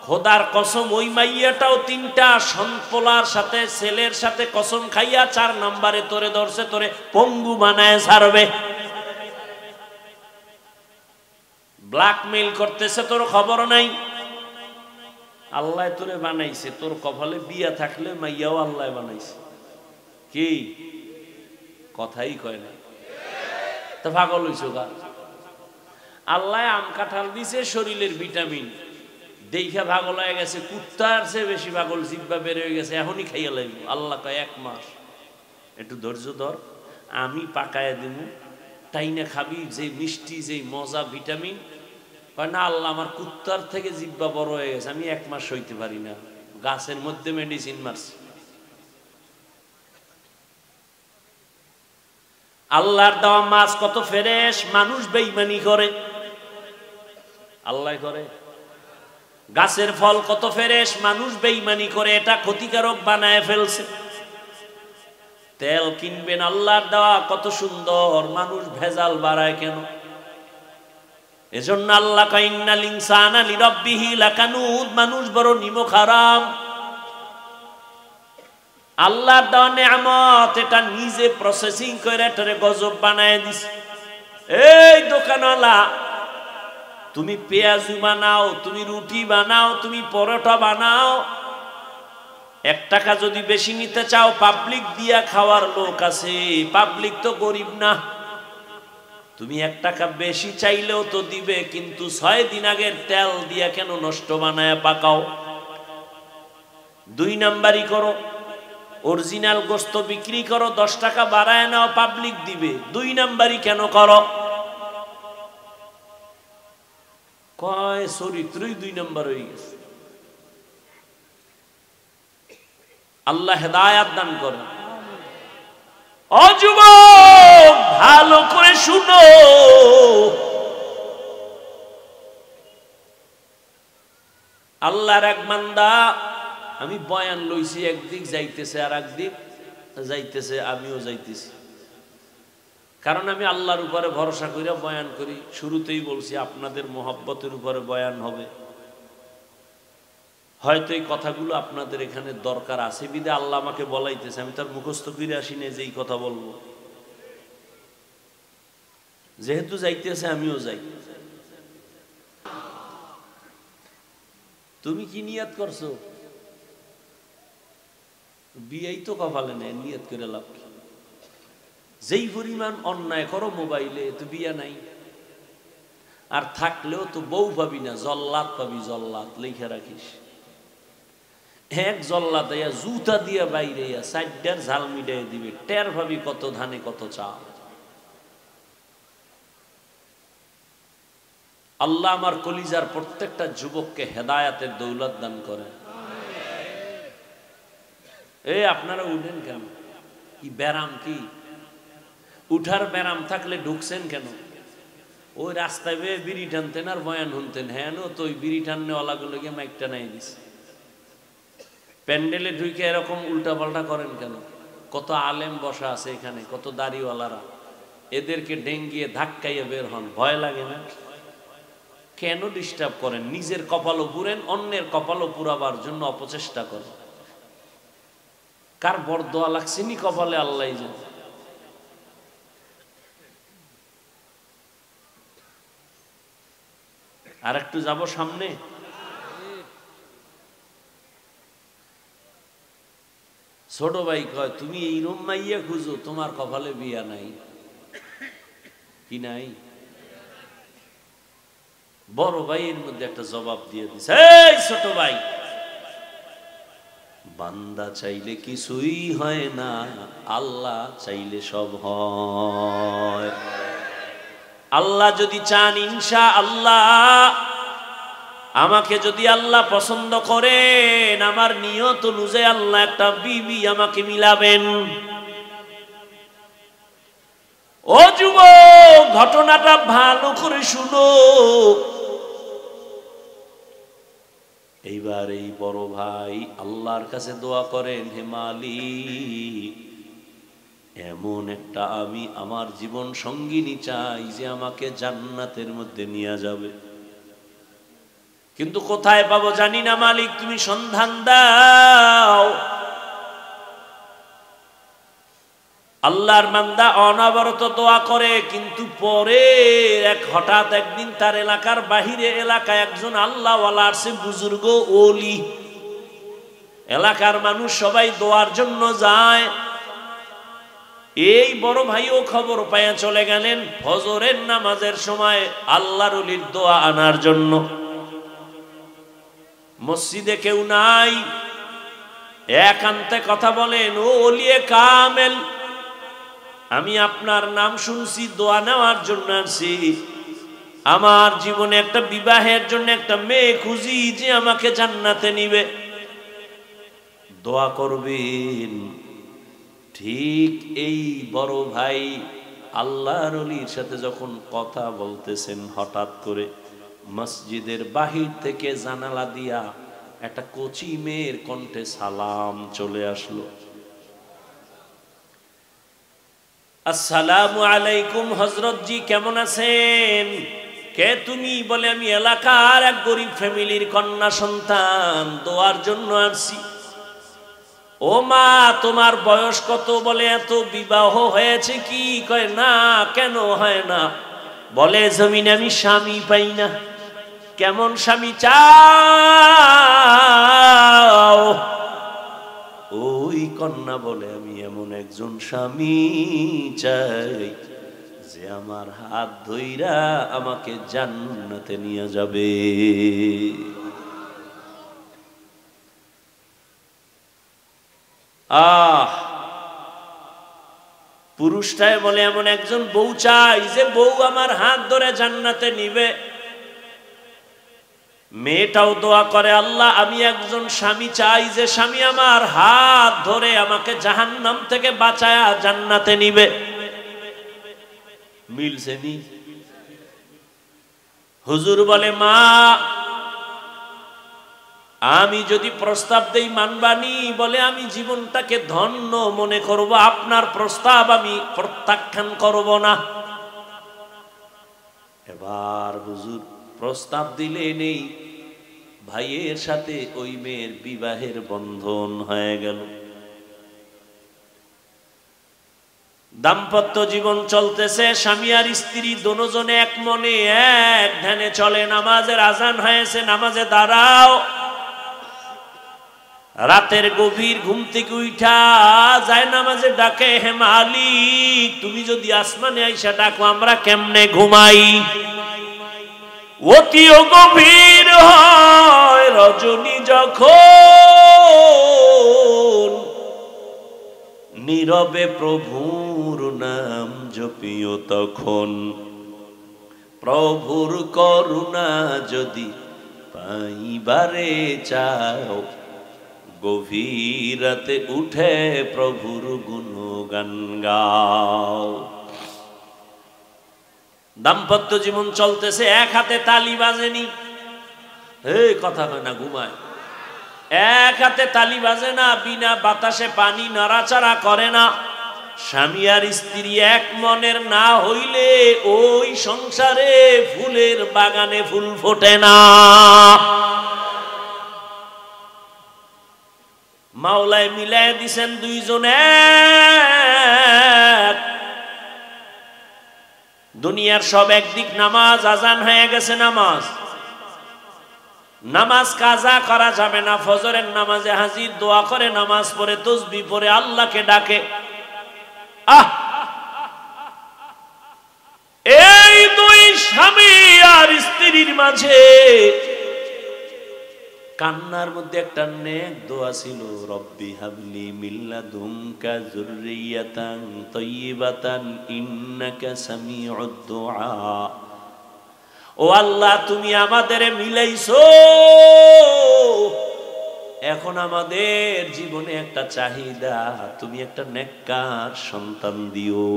খোদার কসম ওই মাইয়াটাও 3টা সন্পলার সাথে, ছেলের সাথে কসম খাইয়া 4 নাম্বারে তোরে ধরছে, তোরে পঙ্গু বানায় ছাড়বে। ব্ল্যাকমেইল করতেছে, তোর খবর নাই। আল্লাহ তোরে বানাইছে, তোর কপালে বিয়া থাকলে মাইয়াও আল্লাহ বানাইছে। কি কথাই কয় না, তা পাগল হইছো গা? আল্লাহ আম কাঁঠাল দিছে, শরীরের ভিটামিন দেখা পাগল হয়ে গেছে, কুত্তার চেয়ে বেশি পাগল, জিব্বা বের হয়ে গেছে, এখনই খাইয়া লাগবে। আল্লাহ কয় 1 মাস একটু ধৈর্য ধর, আমি পাকায় দিব, তাই না খাবি, যে মিষ্টি, যে মজা, ভিটামিন। কয় না আল্লাহ আমার কুত্তার থেকে জিব্বা বড় হয়ে গেছে, আমি 1 মাস সইতে পারি না, গাছের মধ্যে মেডিসিন মারছি। আল্লাহর দেওয়া মাছ কত ফ্রেশ, মানুষ বেঈমানি করে, আল্লাহ করে। গাছের ফল কত ফ্রেশ, মানুষ বেঈমানি করে এটা ক্ষতিকারক বানায় ফেলছে। তেল কিনবেন আল্লাহর দেওয়া কত সুন্দর, মানুষ ভেজাল বাড়ায় কেন? এজন্য আল্লাহ কয় ইন্নাল ইনসানা লিরাব্বিহি লাকানুদ, মানুষ বড় নিমক হারাম। আল্লাহর দেওয়া নেয়ামত এটা নিজে প্রসেসিং করে এটারে গজব বানায় দিছে। এই দোকানওয়ালা, তুমি পেঁয়াজু বানাও, তুমি রুটি বানাও, তুমি পরোটা বানাও, 1 টাকা যদি বেশি নিতে চাও, পাবলিক দিয়া খাওয়ার লোক আছে, পাবলিক তো গরিব না। তুমি 1 টাকা বেশি চাইলেও তো দিবে, কিন্তু 6 দিন আগের তেল দিয়া কেন নষ্ট বানায় পাকাও? 2 নাম্বারই করো, অরিজিনাল গোস্ত বিক্রি করো, 10 টাকা বাড়ায় নাও, পাবলিক দিবে। 2 নাম্বারই কেন করো? কয় চরিত্রই 2 নাম্বার হয়ে গেছে। আল্লাহ হেদায়াত দান করেন। ও যুবক, ভালো করে শুনো, আল্লাহর এক বান্দা, আমি বয়ান লইছি, একদিক যাইতেছে আর একদিক যাইতেছে, আমিও যাইতেছি, কারণ আমি আল্লাহর উপরে ভরসা করে বয়ান করি। শুরুতেই বলছি আপনাদের মোহাব্বতের উপরে বয়ান হবে। হয়তো এই কথাগুলো আপনাদের এখানে দরকার আছে বিদে আল্লাহ আমাকে বলাইতেছে, আমি তার মুখস্থ করে আসি না যে এই কথা বলবো। যেহেতু যাইতেছে আমিও যাই। তুমি কি নিয়ত করছো? বিয়েই তো কপালে নেই, নিয়ত করে লাভ কি? যেই পরিমাণ অন্যায় করো মোবাইলে, তো বিয়া নাই। আর থাকলেও তো বউ পাবি না, জল্লাদ পাবি, জল্লাদ লিখে রাখিস। এক জল্লাদ জুতা দিয়া বাইরে 4টার ঝাল মিটাই দিবে, টের ভাবি কত ধানে কত চাল। আল্লাহ আমার কলিজার প্রত্যেকটা যুবককে হেদায়াতের দৌলত দান করেন। এই আপনারা উঠেন কেন? কি ব্যারাম? কি উঠার ব্যারাম থাকলে ঢুকছেন কেন? ওই রাস্তায় বেয়ে বিড়ি টানতেন আর বয়ান শুনতেন। হ্যাঁ তো ওই বিড়ি টাননেওয়ালাগুলো গিয়ে মাইকটা নাই দিস। প্যান্ডেলে ঢুকে এরকম উল্টা পাল্টা করেন কেন? কত আলেম বসা আছে এখানে, কত দাড়িওয়ালারা, এদেরকে ডেঙ্গিয়ে ধাক্কাইয়ে বের হন, ভয় লাগে না? কেন ডিস্টার্ব করেন? নিজের কপালও পুরেন, অন্যের কপালও পুরাবার জন্য অপচেষ্টা করেন। কার বরদোয়া লাগছেনি কপালে আল্লাহ জানে। আর একটু যাব সামনে। ছোট ভাই কয়, তুমি এইরম মাইয়া খুঁজো, তোমার কপালে বিয়া নাই। কি নাই? বড় ভাই এর মধ্যে একটা জবাব দিয়ে দিছে, এই ছোট ভাই, বান্দা চাইলে কিছুই হয় না, আল্লাহ চাইলে সব হয়। আল্লাহ যদি চান, ইনশাআল্লাহ, আমাকে যদি আল্লাহ পছন্দ করেন, আমার নিয়ত অনুযায়ী আল্লাহ একটা বিবি আমাকে মিলাবেন। ও যুবক, ঘটনাটা ভালো করে শুনো। এইবার এই বড় ভাই আল্লাহর কাছে দোয়া করেন, হে মালিক, এমন একটা আমি আমার জীবন সঙ্গিনী চাই যে আমাকে জান্নাতের মধ্যে নিয়ে যাবে। কিন্তু কোথায় পাবো জানি না, মালিক তুমি সন্ধান দাও। আল্লাহর বান্দা অনবরত দোয়া করে, কিন্তু পরে হঠাৎ একদিন তার এলাকার বাহিরে এলাকায় একজন আল্লাহওয়ালা আসে, বুজুর্গ ওলি। এলাকার মানুষ সবাই দোয়ার জন্য যায়। এই বড় ভাইও খবর পায়া চলে গেলেন ফজরের নামাজের সময় আল্লাহর ওলির দোয়া আনার জন্য। মসজিদে কেউ নাই, একান্তে কথা বলেন, ও ওলিয়ে কামেল, আমি আপনার নাম শুনছি, দোয়া নেওয়ার জন্য আসছি। আমার জীবনে একটা বিবাহের জন্য একটা মেয়ে খুঁজি যে আমাকে জান্নাতে নিবে, দোয়া করবেন। ঠিক এই বড় ভাই আল্লাহর ওলির সাথে যখন কথা বলতেছেন, হঠাৎ করে মসজিদের বাহির থেকে জানালা দিয়া একটা কচি মেয়ের কণ্ঠে সালাম চলে আসলো। আসসালামু আলাইকুম হযরত জি, কেমন আছেন? কে তুমি? বলে আমি এলাকার এক গরিব ফ্যামিলির কন্যা সন্তান, দোয়ার জন্য আসছি। ও মা, তোমার বয়স কত? বলে এত, বিবাহ হয়েছে কি? কয় না। কেন হয় না? বলে জমিনে আমি স্বামী পাই না। কেমন স্বামী চাও? ওই কন্যা বলে আমি এমন একজন স্বামী চাই যে আমার হাত ধইরা আমাকে জান্নাতে নিয়ে যাবে। পুরুষটাই বলে এমন একজন বউ চাই যে বউ আমার হাত ধরে জান্নাতে নিবে। মেয়েটাও দোয়া করে, আল্লাহ আমি একজন স্বামী চাই যে স্বামী আমার হাত ধরে আমাকে জাহান্নাম থেকে বাঁচায়া জান্নাতে নিবে। মিলছে নি? হুজুর বলে, মা আমি যদি প্রস্তাব দেই মানবানি? বলে আমি জীবনটাকে ধন্য মনে করব, আপনার প্রস্তাব আমি প্রত্যাখ্যান করব না। এবার হুজুর প্রস্তাব দিলে নেই, ভাইয়ের সাথে ওই মেয়ের বিবাহের বন্ধন হয়ে গেল। দাম্পত্য জীবন চলতেছে, স্বামী আর স্ত্রী দুজনে এক মনে এক ধ্যানে চলে। নামাজের আজান হয়েছে, নামাজে দাঁড়াও। রাতের গভীর ঘুম থেকে উঠা যায় নামাজে ডাকে, হে মালিক তুমি যদি আসমানে আইসা ডাকো আমরা কেমনে ঘুমাই? অতিও গভীর হয় রজনী যখন, নীরবে প্রভুর নাম জপিও তখন। প্রভুর করুণা যদি পাইবারে চাও, গভীর রাতে উঠে প্রভুর গুণগান গাও। দাম্পত্য জীবন চলতেছে, এক হাতে তালি বাজেনি, এই কথা হয় না, ঘুমায়। এক হাতে তালি বাজে না, বিনা বাতাসে পানি নাড়াচাড়া করে না। স্বামী আর স্ত্রী এক মনের না হইলে ওই সংসারে ফুলের বাগানে ফুল ফোটে না। মাওলায় মিলাই দিছেন দুইজনে। দুনিয়ার সব একদিক, নামাজ আজান হয়ে গেছে, নামাজ কাজা করা যাবে না। ফজরের নামাজে হাজির, দোয়া করে, নামাজ পড়ে, তাসবিহ পড়ে আল্লাহকে ডাকে। এই দুই স্বামী আর স্ত্রীর মাঝে কান্নার মধ্যে একটা নেক দোয়া ছিল, রব্বি হাবলি মিন লাদুনকা যুররিয়াতান তাইয়্যিবাতান ইন্নাকা সামিউদ দুআ। ও আল্লাহ তুমি আমাদের মিলাইছো, এখন আমাদের জীবনে একটা চাহিদা, তুমি একটা নেককার সন্তান দিও।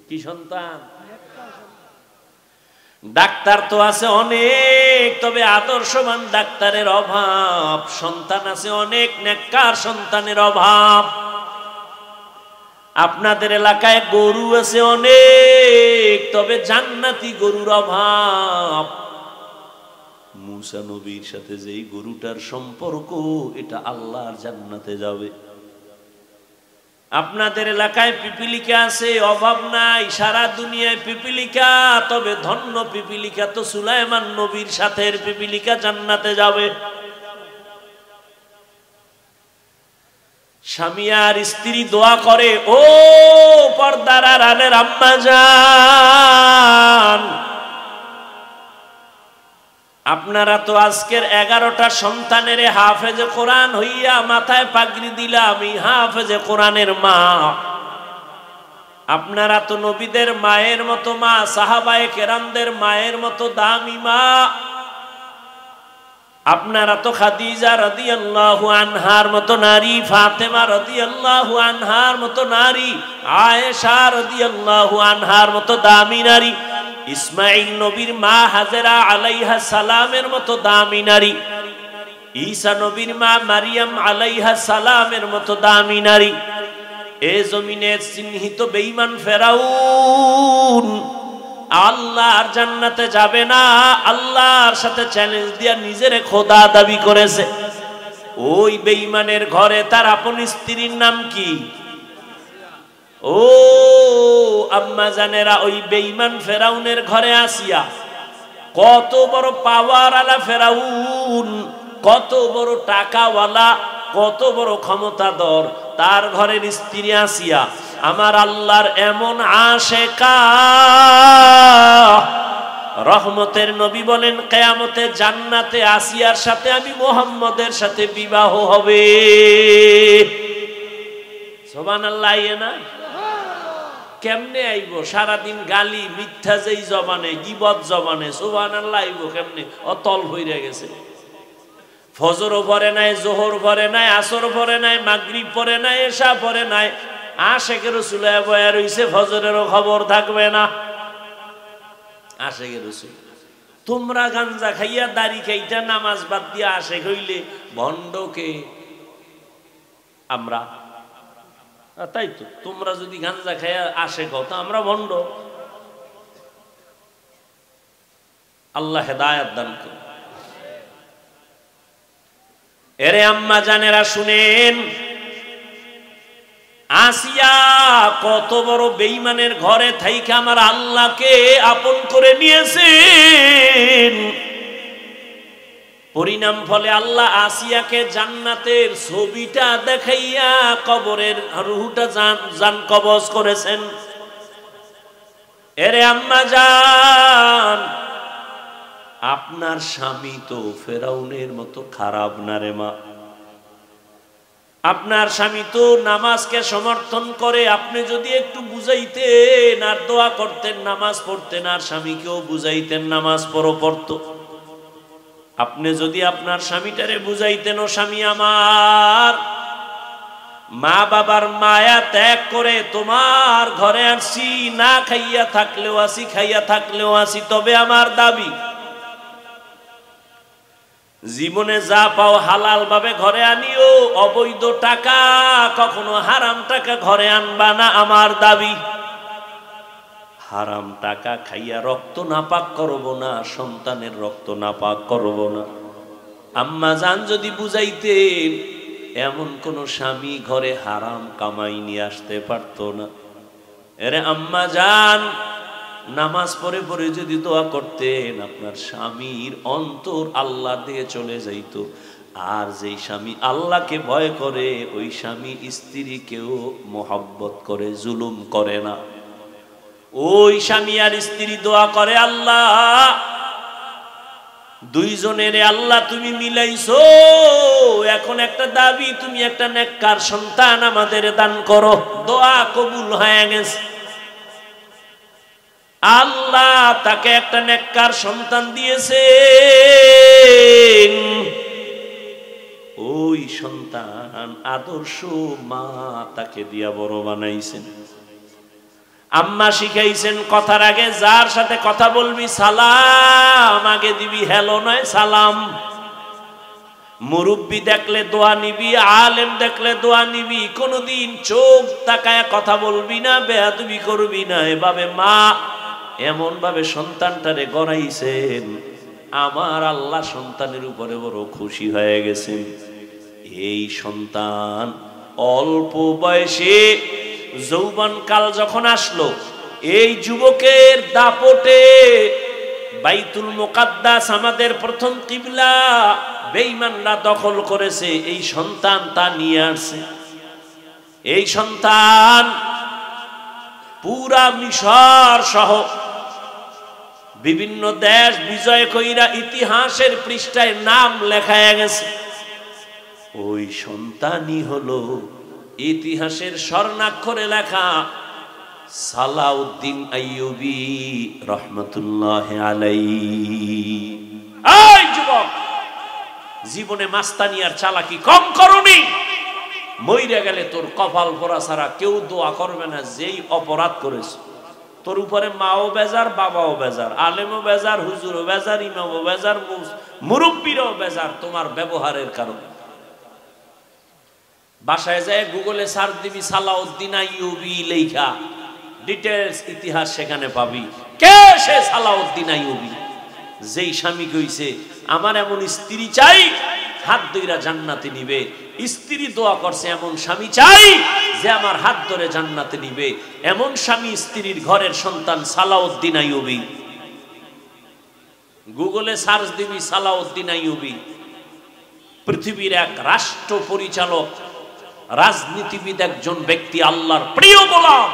কি সন্তান? ডাক্তার তো আছে অনেক, তবে আদর্শবান ডাক্তারের অভাব। সন্তান আছে অনেক, নেককার সন্তানের অভাব। আপনাদের এলাকায় গরু আছে অনেক, তবে জান্নাতি গরুর অভাব। মুসা নবীর সাথে যেই গরুটার সম্পর্ক, এটা আল্লাহর জান্নাতে যাবে। আপনাদের এলাকায় পিপিলিকা আছে, অভাব নাই, সারা দুনিয়ায় পিপিলিকা, তবে ধন্য পিপিলিকা তো সুলাইমান নবীর সাথে পিপিলিকা জান্নাতে যাবে। স্বামী আর স্ত্রী দোয়া করে, ও পর্দার আড়ালের আম্মা জান, আপনারা তো আজকের 11টা সন্তানের হাফেজে কোরআন হইয়া মাথায় পাগড়ি দিলাম, আমি হাফেজে কোরআনের মা। আপনারা তো নবীদের মায়ের মতো মা, সাহাবায়ে কেরামদের মায়ের মতো দামি মা। আপনারা তো খাদিজা রাদিয়াল্লাহু আনহার মতো নারী, ফাতেমা রাদিয়াল্লাহু আনহার মতো নারী, আয়েশা রাদিয়াল্লাহু আনহার মতো দামি নারী, ইসমাঈল নবীর মা হাজেরা আলাইহা সালামের মতো দামি নারী, ঈসা নবীর মা মারিয়াম আলাইহা সালামের মতো দামি নারী। এ জমিনে চিহ্নিত বেঈমান ফেরাউন আল্লাহর জান্নাতে যাবে না, আল্লাহর সাথে চ্যালেঞ্জ দিয়া নিজের খোদা দাবি করেছে। ওই বেঈমানের ঘরে তার আপন স্ত্রীর নাম কি? ও আম্মা জানেরা, ওই বেঈমান ফেরাউনের ঘরে আসিয়া, কত বড় পাওয়ার আলা ফেরাউন, কত বড় টাকাওয়ালা, কত বড় ক্ষমতাধর, তার ঘরের স্ত্রী আসিয়া আমার আল্লাহর এমন আশেকা। রহমতের নবী বলেন কিয়ামতে জান্নাতে আসিয়ার সাথে আমি মুহাম্মদের সাথে বিবাহ হবে। সুবহানাল্লাহ। না কেমনে আইব? সারাদিন গালি মিথ্যা যেই জবানে, গীবত জবানে, সুবহানাল্লাহ আইব কেমনে? অতল হইয়া গেছে। ফজরও পড়ে নাই, জোহর পড়ে নাই, আসর পড়ে নাই, মাগরিব পড়ে নাই, এশা পড়ে নাই, আশেকে রাসূল বয়া রইছে, ফজরেরও খবর থাকবে না। আশেকে রাসূল, তোমরা গাঞ্জা খাইয়া দাড়ি খাইটা নামাজ বাদ দিয়া আশেক হইলে ভণ্ডকে আমরা। তাই তো, তোমরা যদি গাঞ্জা খাইয়া আশেক হও তো আমরা ভণ্ড। আল্লাহ হেদায়েত দান করুন। এরে আম্মা জানেরা শুনেন, আসিয়া কত বড় বেঈমানের ঘরে থাইকা আমার আল্লাহকে আপন করে নিয়েছেন। পরিণাম ফলে আল্লাহ আসিয়াকে জান্নাতের ছবিটা দেখাইয়া কবরের রূহটা জান কবজ করেছেন। এরে আম্মা জান, আপনার স্বামী তো ফেরাউনের মতো খারাপ না রে মা। আপনার স্বামী তো নামাজকে সমর্থন করে। আপনি যদি একটু বুঝাইতেন আর দোয়া করতেন, নামাজ পড়তেন, আর স্বামীকেও বুঝাইতেন নামাজ পড়তো। আপনি যদি আপনার স্বামীটারে বুঝাইতেন, ও স্বামী আমার, মা বাবার মায়া ত্যাগ করে তোমার ঘরে আসি, না খাইয়া থাকলেও আসি, খাইয়া থাকলেও আসি, তবে আমার দাবি জীবনে যা পাও হালাল ভাবে ঘরে আনিও, অবৈধ টাকা, কখনো হারাম টাকা ঘরে আনবা না, আমার দাবি। হারাম টাকা খাইয়া রক্ত নাপাক করব না, সন্তানের রক্ত নাপাক করব না। আম্মা জান যদি বুঝাইতেন, এমন কোন স্বামী ঘরে হারাম কামাই নিয়ে আসতে পারতো না। এরে আম্মা জান, নামাজ পড়ে পড়ে যদি দোয়া করতেন, আপনার স্বামীর অন্তর আল্লাহ দিয়ে চলে যাইত। আর যেই স্বামী আল্লাহকে ভয় করে, ওই স্বামী স্ত্রীকেও মোহাব্বত করে, জুলুম করে না। ওই স্বামী আর স্ত্রী দোয়া করে, আল্লাহ দুইজনের আল্লাহ তুমি মিলাইছো, এখন একটা দাবি, তুমি একটা নেককার সন্তান আমাদের দান করো। দোয়া কবুল হয়ে গেছে। আল্লাহ তাকে একটা নেককার সন্তান দিয়েছে। ওই সন্তান আদর্শ মা তাকে দিয়া বড় বানাইছেন। আম্মা শিখাইছেন, কথার আগে যার সাথে কথা বলবি সালাম আগে দিবি, হ্যালো নয় সালাম। মুরব্বি দেখলে দোয়া নিবি, আলেম দেখলে দোয়া নিবি, কোনদিন চোখ তাকায় কথা বলবি না, বেয়াদবি করবি না। এভাবে মা এমন ভাবে সন্তানটারে গড়াইছেন, আমার আল্লাহ সন্তানের উপরে বড় খুশি হয়ে গেছেন। এই সন্তান অল্প বয়সে যৌবন কাল যখন আসলো, এই যুবকের দাপটে বাইতুল মুকাদ্দাস আমাদের প্রথম কিবলা বেঈমানরা দখল করেছে। এই সন্তান তা নিয়ে আসছে। এই সন্তান পুরা মিশর সহ বিভিন্ন দেশ বিজয় কইরা ইতিহাসের পৃষ্ঠায় নাম লেখায় গেছে। ওই সন্তানই হলো ইতিহাসের স্বর্ণাক্ষরে লেখা সালাউদ্দিন আইয়ুবী রহমাতুল্লাহ আলাইহি। এই যুবক, জীবনে মাস্তানি আর চালাকি কম করনি, মইরা গেলে তোর কপাল পরা ছাড়া কেউ দোয়া করবে না। যেই অপরাধ করেছে তোর উপরে মাও বেজার, বাবাও বেজার, আলেমও বেজার, হুজুরও বেজার, ইমামও বেজার, মুরব্বীরাও বেজার তোমার ব্যবহারের কারণে। বাসায় যায় গুগলে সার্চ দিবি সালাউদ্দিন আইয়ুবী লেখা, ডিটেলস ইতিহাস সেখানে পাবি। কে সে সালাউদ্দিন আইয়ুবী? যেই স্বামী কইছে আমার এমন স্ত্রী চাই হাত ধইরা জান্নাতে নিবে, স্ত্রী দোয়া করছে এমন স্বামী চাই যে আমার হাত ধরে জান্নাতে নিবে। এমন স্বামী স্ত্রীর ঘরের সন্তান সালাউদ্দিন আইয়ুবী। গুগলে সার্চ দিবি সালাউদ্দিন আইয়ুবী। পৃথিবীর এক রাষ্ট্র পরিচালক, রাজনীতিবিদ, একজন ব্যক্তি, আল্লাহর প্রিয় গোলাম,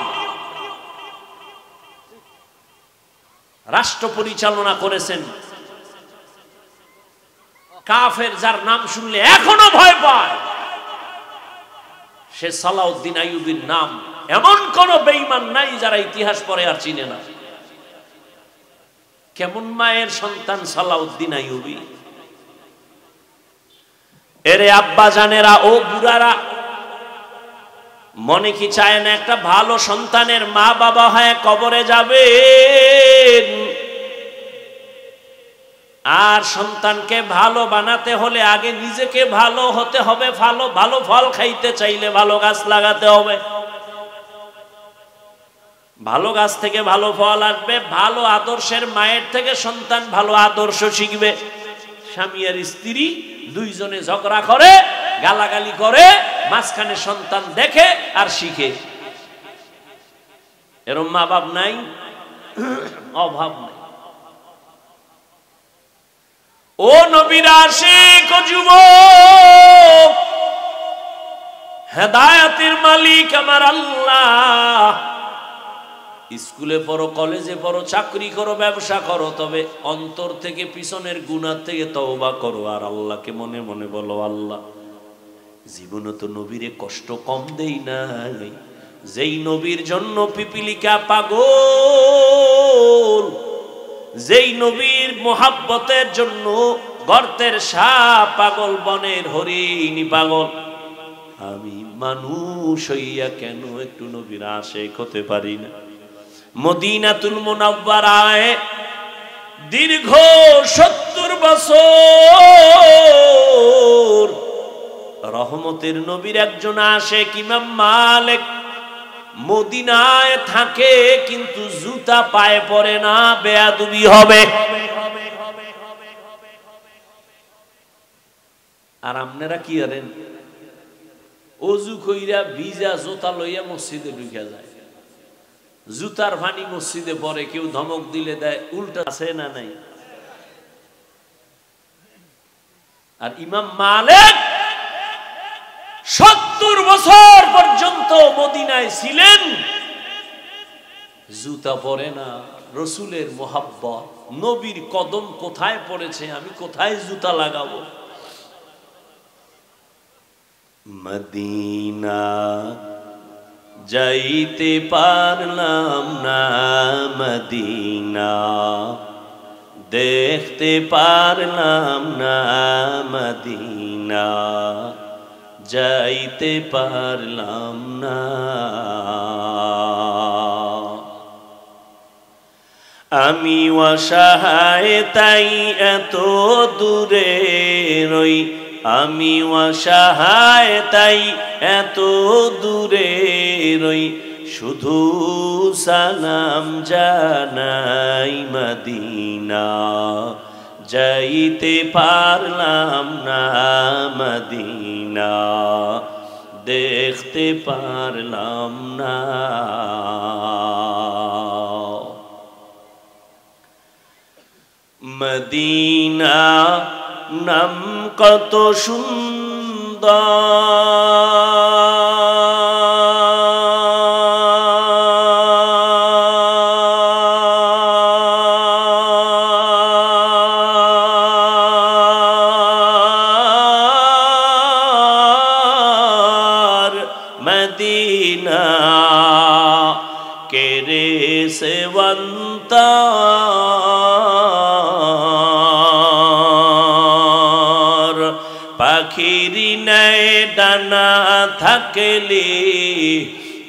রাষ্ট্র পরিচালনা করেছেন। কাফের যার নাম শুনলে এখনো ভয় পায় সে সালাউদ্দিন আইয়ুবীর নাম। এমন কোন বেঈমান নাই যারা ইতিহাস পড়ে আর চিনে না। কেমন মায়ের সন্তান সালাউদ্দিন আইয়ুবী। এরে আব্বা জানেরা, ও বুড়ারা, মনে কি চায় না একটা ভালো সন্তানের মা বাবা হয়ে কবরে যাবে? আর সন্তানকে ভালো বানাতে হলে আগে নিজেকে ভালো হতে হবে। ভালো ফল খাইতে চাইলে ভালো গাছ লাগাতে হবে। ভালো গাছ থেকে ভালো ফল আসবে। ভালো আদর্শের মায়ের থেকে সন্তান ভালো আদর্শ শিখবে। স্বামী আর স্ত্রী দুইজনে ঝগড়া করে, গালাগালি করে, মাঝখানে সন্তান দেখে আর শিখে। এরম মা বাপ নাই? অভাব নাই। ও নবীর আশিক ও যুবক, হেদায়েতের মালিক আমার আল্লাহ। স্কুলে পড়ো, কলেজে পড়ো, চাকরি করো, ব্যবসা করো, তবে অন্তর থেকে পিছনের গুনাহ থেকে তওবা করো আর আল্লাহকে মনে মনে বলো, আল্লাহ জীবনে তো নবীরে কষ্ট কম দেই নাই। যেই নবীর জন্য পিপিলিকা পাগল, যেই নবীর মোহাব্বতের জন্য গর্তের সাপ পাগল, বনের হরিণ পাগল, আমি মানুষ হইয়া কেন একটু নবীর আশিক হতে পারি না? মদিনাতুল মুনাওয়ারায় দীর্ঘ 70 বছর রহমতের নবীর একজন আশিক ইমাম মালিক মদিনায় থাকে, কিন্তু জুতা পায়ে পড়ে না, বেয়াদবি হবে। আর আপনারা কি করেন? অজু কইরা ভিজা জুতা লইয়া মসজিদে ঢুকে যায়। জুতার পানি মসজিদে পড়ে, কেউ ধমক দিলে দেয়, উল্টা আছে না নাই? আর ইমাম মালিক 70 বছর পর্যন্ত মদিনায় ছিলেন, জুতা পরে না। রসুলের মোহাব্বত, নবীর কদম কোথায় পড়েছে, আমি কোথায় জুতা লাগাবো? মদিনা যাইতে পারলাম না, মদিনা দেখতে পারলাম না, মদিনা যাইতে পারলাম না। আমি অসহায় তাই এত দূরে রই, আমি অসহায় তাই এত দূরে রই, শুধু সালাম জানাই মদিনা যাইতে পারলাম না, মদিনা দেখতে পারলাম না। মদিনা নাম কত সুন্দর, মদিনা কেরে সেবন্তা থাকলে,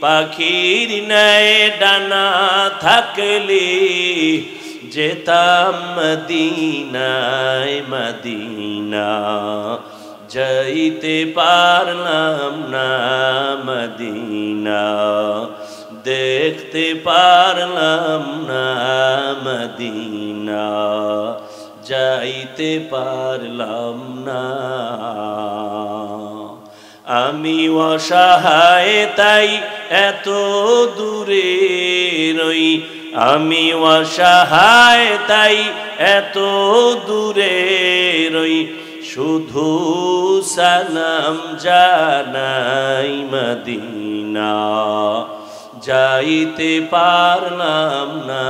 পাখির ন্যায় ডানা থাকলে যেতাম মদিনায় মদিনা, যাইতে পারলাম না মদিনা, দেখতে পারলাম না মদিনা, যাইতে পারলাম না। আমি অসহায় তাই এত দূরে রই, আমি অসহায় তাই এত দূরে রই, শুধু সালাম জানাই মদিনা, যাইতে পারলাম না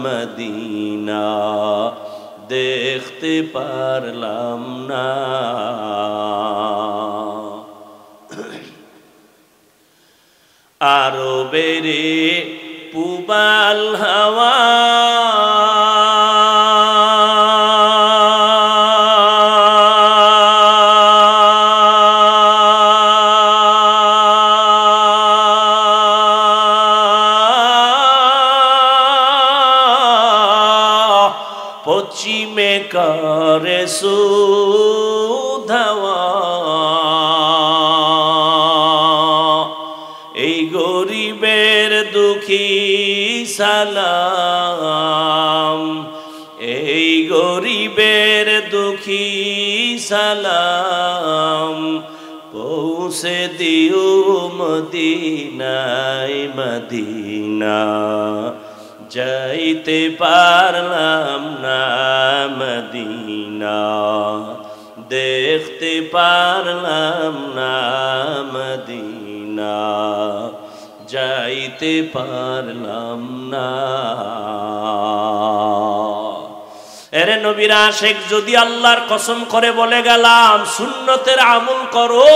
মদিনা, দেখতে পারলাম না। আরো বেড়ে পুবাল হাওয়া, পশ্চিমে করে সুধাওয়া, এই গরিবের দুঃখী সালাম, এই গরিবের দুঃখী সালাম, পৌঁছে দিও মদিনায় মদিনা, যাইতে পারলাম না মদিনা, দেখতে পারলাম না মদিনা, যাইতে পারলাম না। এরে নবীর আশিক যদি আল্লাহর কসম করে বলে গেলাম সুন্নতের আমল করো,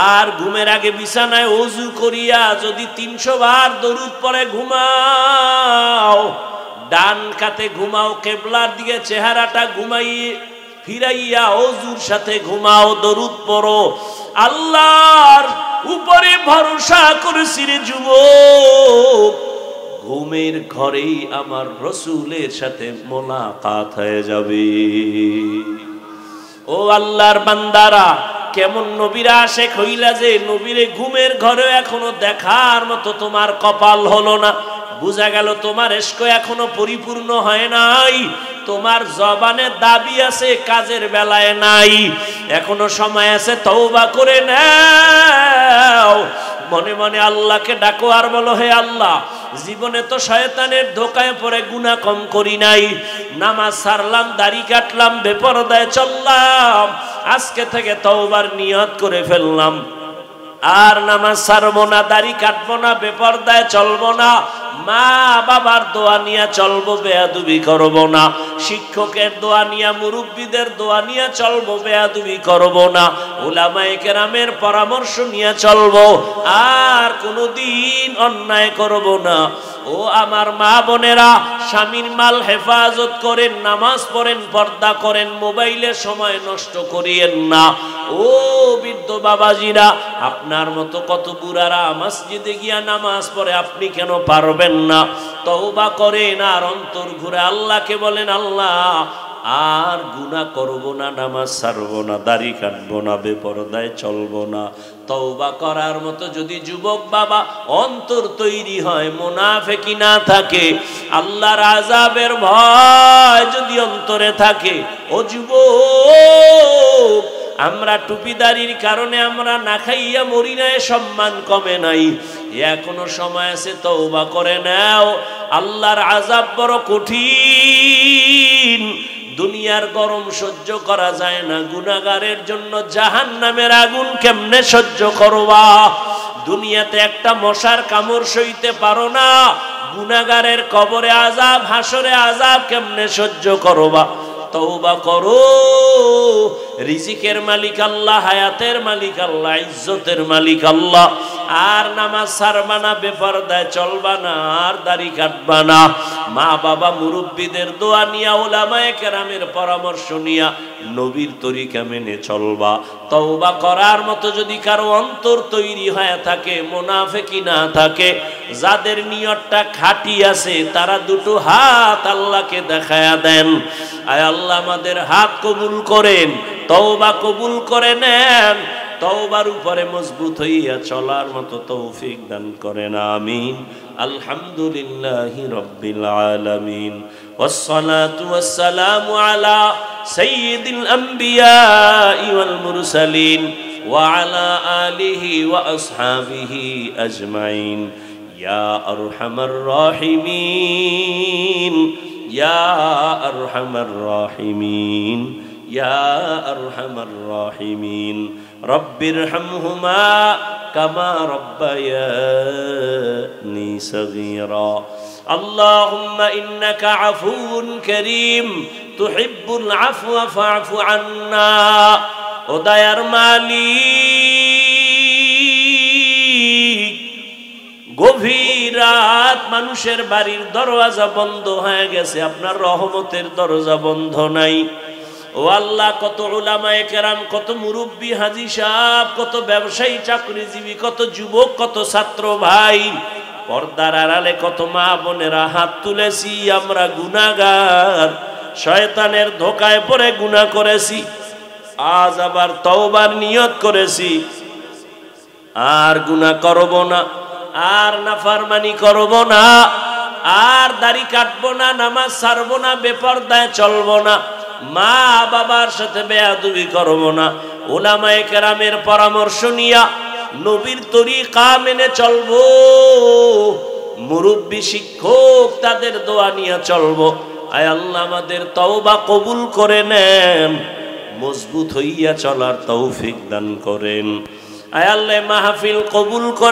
আর ঘুমের আগে বিছানায় ওযু করিয়া যদি 300 বার দরুদ পড়ে ঘুমাও, ডান কাতে ঘুমাও, কিবলার দিকে চেহারাটা ঘুমাইয়ে ফিরাইয়া ওযুর সাথে ঘুমাও, দরুদ পড়ো, আল্লাহর উপরে ভরসা করেছি রে যুবক, ঘুমের ঘরেই আমার রসুলের সাথে মোলাকাত হয়ে যাবে। ও আল্লাহর বান্দারা, কেমন নবীর আশিক হইলা যে নবীরে ঘুমের ঘরে এখনো দেখার মতো তোমার কপাল হলো না, বুঝা গেল তোমার ইশক এখনো পরিপূর্ণ হয় নাই, তোমার জবানে দাবি আছে কাজের বেলায় নাই, এখনো সময় আছে তওবা করে নাও, মনে মনে আল্লাহকে ডাকো আর বলো হে আল্লাহ, জীবনে তো শয়তানের ধোকায় পড়ে গুনাহ কম করি নাই, নামাজ ছাড়লাম, দাড়ি কাটলাম, বেপরদায় চললাম, আজকে থেকে তওবার নিয়ত করে ফেললাম, আর নামাজ ছাড়বো না, দাড়ি কাটবো না, বেপরদায় চলবো না, মা বাবার দোয়া নিয়ে চলবো, বেয়াদবি করবো না, শিক্ষকের দোয়া নিয়ে, মুরব্বীদের দোয়া নিয়ে চলবো, বেয়াদবি করবো না, উলামায়ে কেরামের পরামর্শ নিয়ে চলবো, আর কোনোদিন অন্যায় করবো না। ও আমার মা বোনেরা, স্বামীর মাল হেফাজত করেন, নামাজ পড়েন, পর্দা করেন, মোবাইলে সময় নষ্ট করিয়েন না। ও বৃদ্ধ বাবাজিরা, আপনার মতো কত বুড়ারা মসজিদে গিয়া নামাজ পড়ে, আপনি কেন পারবেন না? তওবা করেন আর অন্তর ঘুরে আল্লাহকে বলেন, আল্লাহ আর গুনাহ করব না, নামাজ ছাড়বো না, দাড়ি কাটবো না, বেপরদায় চলবো না। তওবা করার মতো যদি যুবক বাবা অন্তর তৈরি হয়, মুনাফিকি না থাকে, আল্লাহর আযাবের ভয় যদি অন্তরে থাকে, ও যুবক, আমরা টুপিদারির কারণে আমরা না খাইয়া মরি না, সম্মান কমে নাই, এখনো সময় আছে, তওবা করে নাও। আল্লাহর আযাব বড় কঠিন, দুনিয়ার গরম সহ্য করা যায় না, গুনাহগারের জন্য জাহান্নামের আগুন কেমনে সহ্য করবা? দুনিয়াতে একটা মশার কামড় সইতে পারো না, গুনাহগারের কবরে আযাব, হাসরে আযাব কেমনে সহ্য করবা? তওবা করো, রিজিকের মালিক আল্লাহ, হায়াতের মালিক আল্লাহ, ইজ্জতের মালিক আল্লাহ। আর নামাজ ছাড়বা না, বেপরদায় চলবা না, আর দাড়ি কাটবা না। মা বাবা মুরব্বীদের দোয়া নিয়া, উলামায়ে কেরামের পরামর্শ নিয়া নবীর তরিকা মেনে চলবা। তওবা করার মতো যদি কারো অন্তর তৈরি হয়ে থাকে, মুনাফিকি না থাকে, যাদের নিয়তটা খাঁটি আছে, তারা দুটো হাত আল্লাহকে দেখায়া দেন। আয় আল্লাহ আমাদের হাত কবুল করেন, তওবা কবুল করে নেন, তওবার উপরে মজবুত হইয়া চলার মতো তৌফিক দান করেন, আমিন। আলহামদুলিল্লাহি রাব্বিল আলামিন, ওয়াসসালাতু ওয়াসসালামু আলা সাইয়্যিদিল আমবিয়াই ওয়াল মুরসালিন ওয়া আলা আলিহি ওয়া আসহাবিহি আজমাইন। ইয়া আরহামার রাহিমিন, ইয়া আরহামার রাহিমিন, ইয়া আরহামার রাহিমিন। রব্বিরহামহুমা কামা রব্বায়ানি সগীরা। আল্লাহুম্মা ইন্নাকা আফুউন কারীম তুহিব্বুল আফওয়া ফা'ফু আন্না। ও দয়ার মালিক, গভীর রাত মানুষের বাড়ির দরওয়াজা বন্ধ হয়ে গেছে, আপনার রহমতের দরজা বন্ধ নাই। ও আল্লাহ, কত উলামায়ে কেরাম, কত মুরব্বী হাজী সাহেব, কত ব্যবসায়ী চাকরিজীবী, কত যুবক, কত ছাত্র ভাই, পর্দার আড়ালে কত মা বোনেরা হাত তুলেছি। আমরা গুনাহগার, শয়তানের ধোকায় পড়ে গুনাহ করেছি। আজ আবার তওবার নিয়ত করেছি, আর গুনাহ করব না, আর নাফরমানি করব না, আর দাড়ি কাটবো না, নামাজ ছাড়বো না, বেপরদায় চলবো না, মা বাবার সাথে বেয়াদবি করব না। উলামায়ে কেরামের পরামর্শ নিয়া নবীর তরিকা মেনে চলবো। মুরব্বী শিক্ষক তাদের দোয়া নিয়ে চলবো। আয় আল্লাহ আমাদের তওবা কবুল করে নেন, মজবুত হইয়া চলার তৌফিক দান করেন। আয় আল্লাহ মাহফিল কবুল করে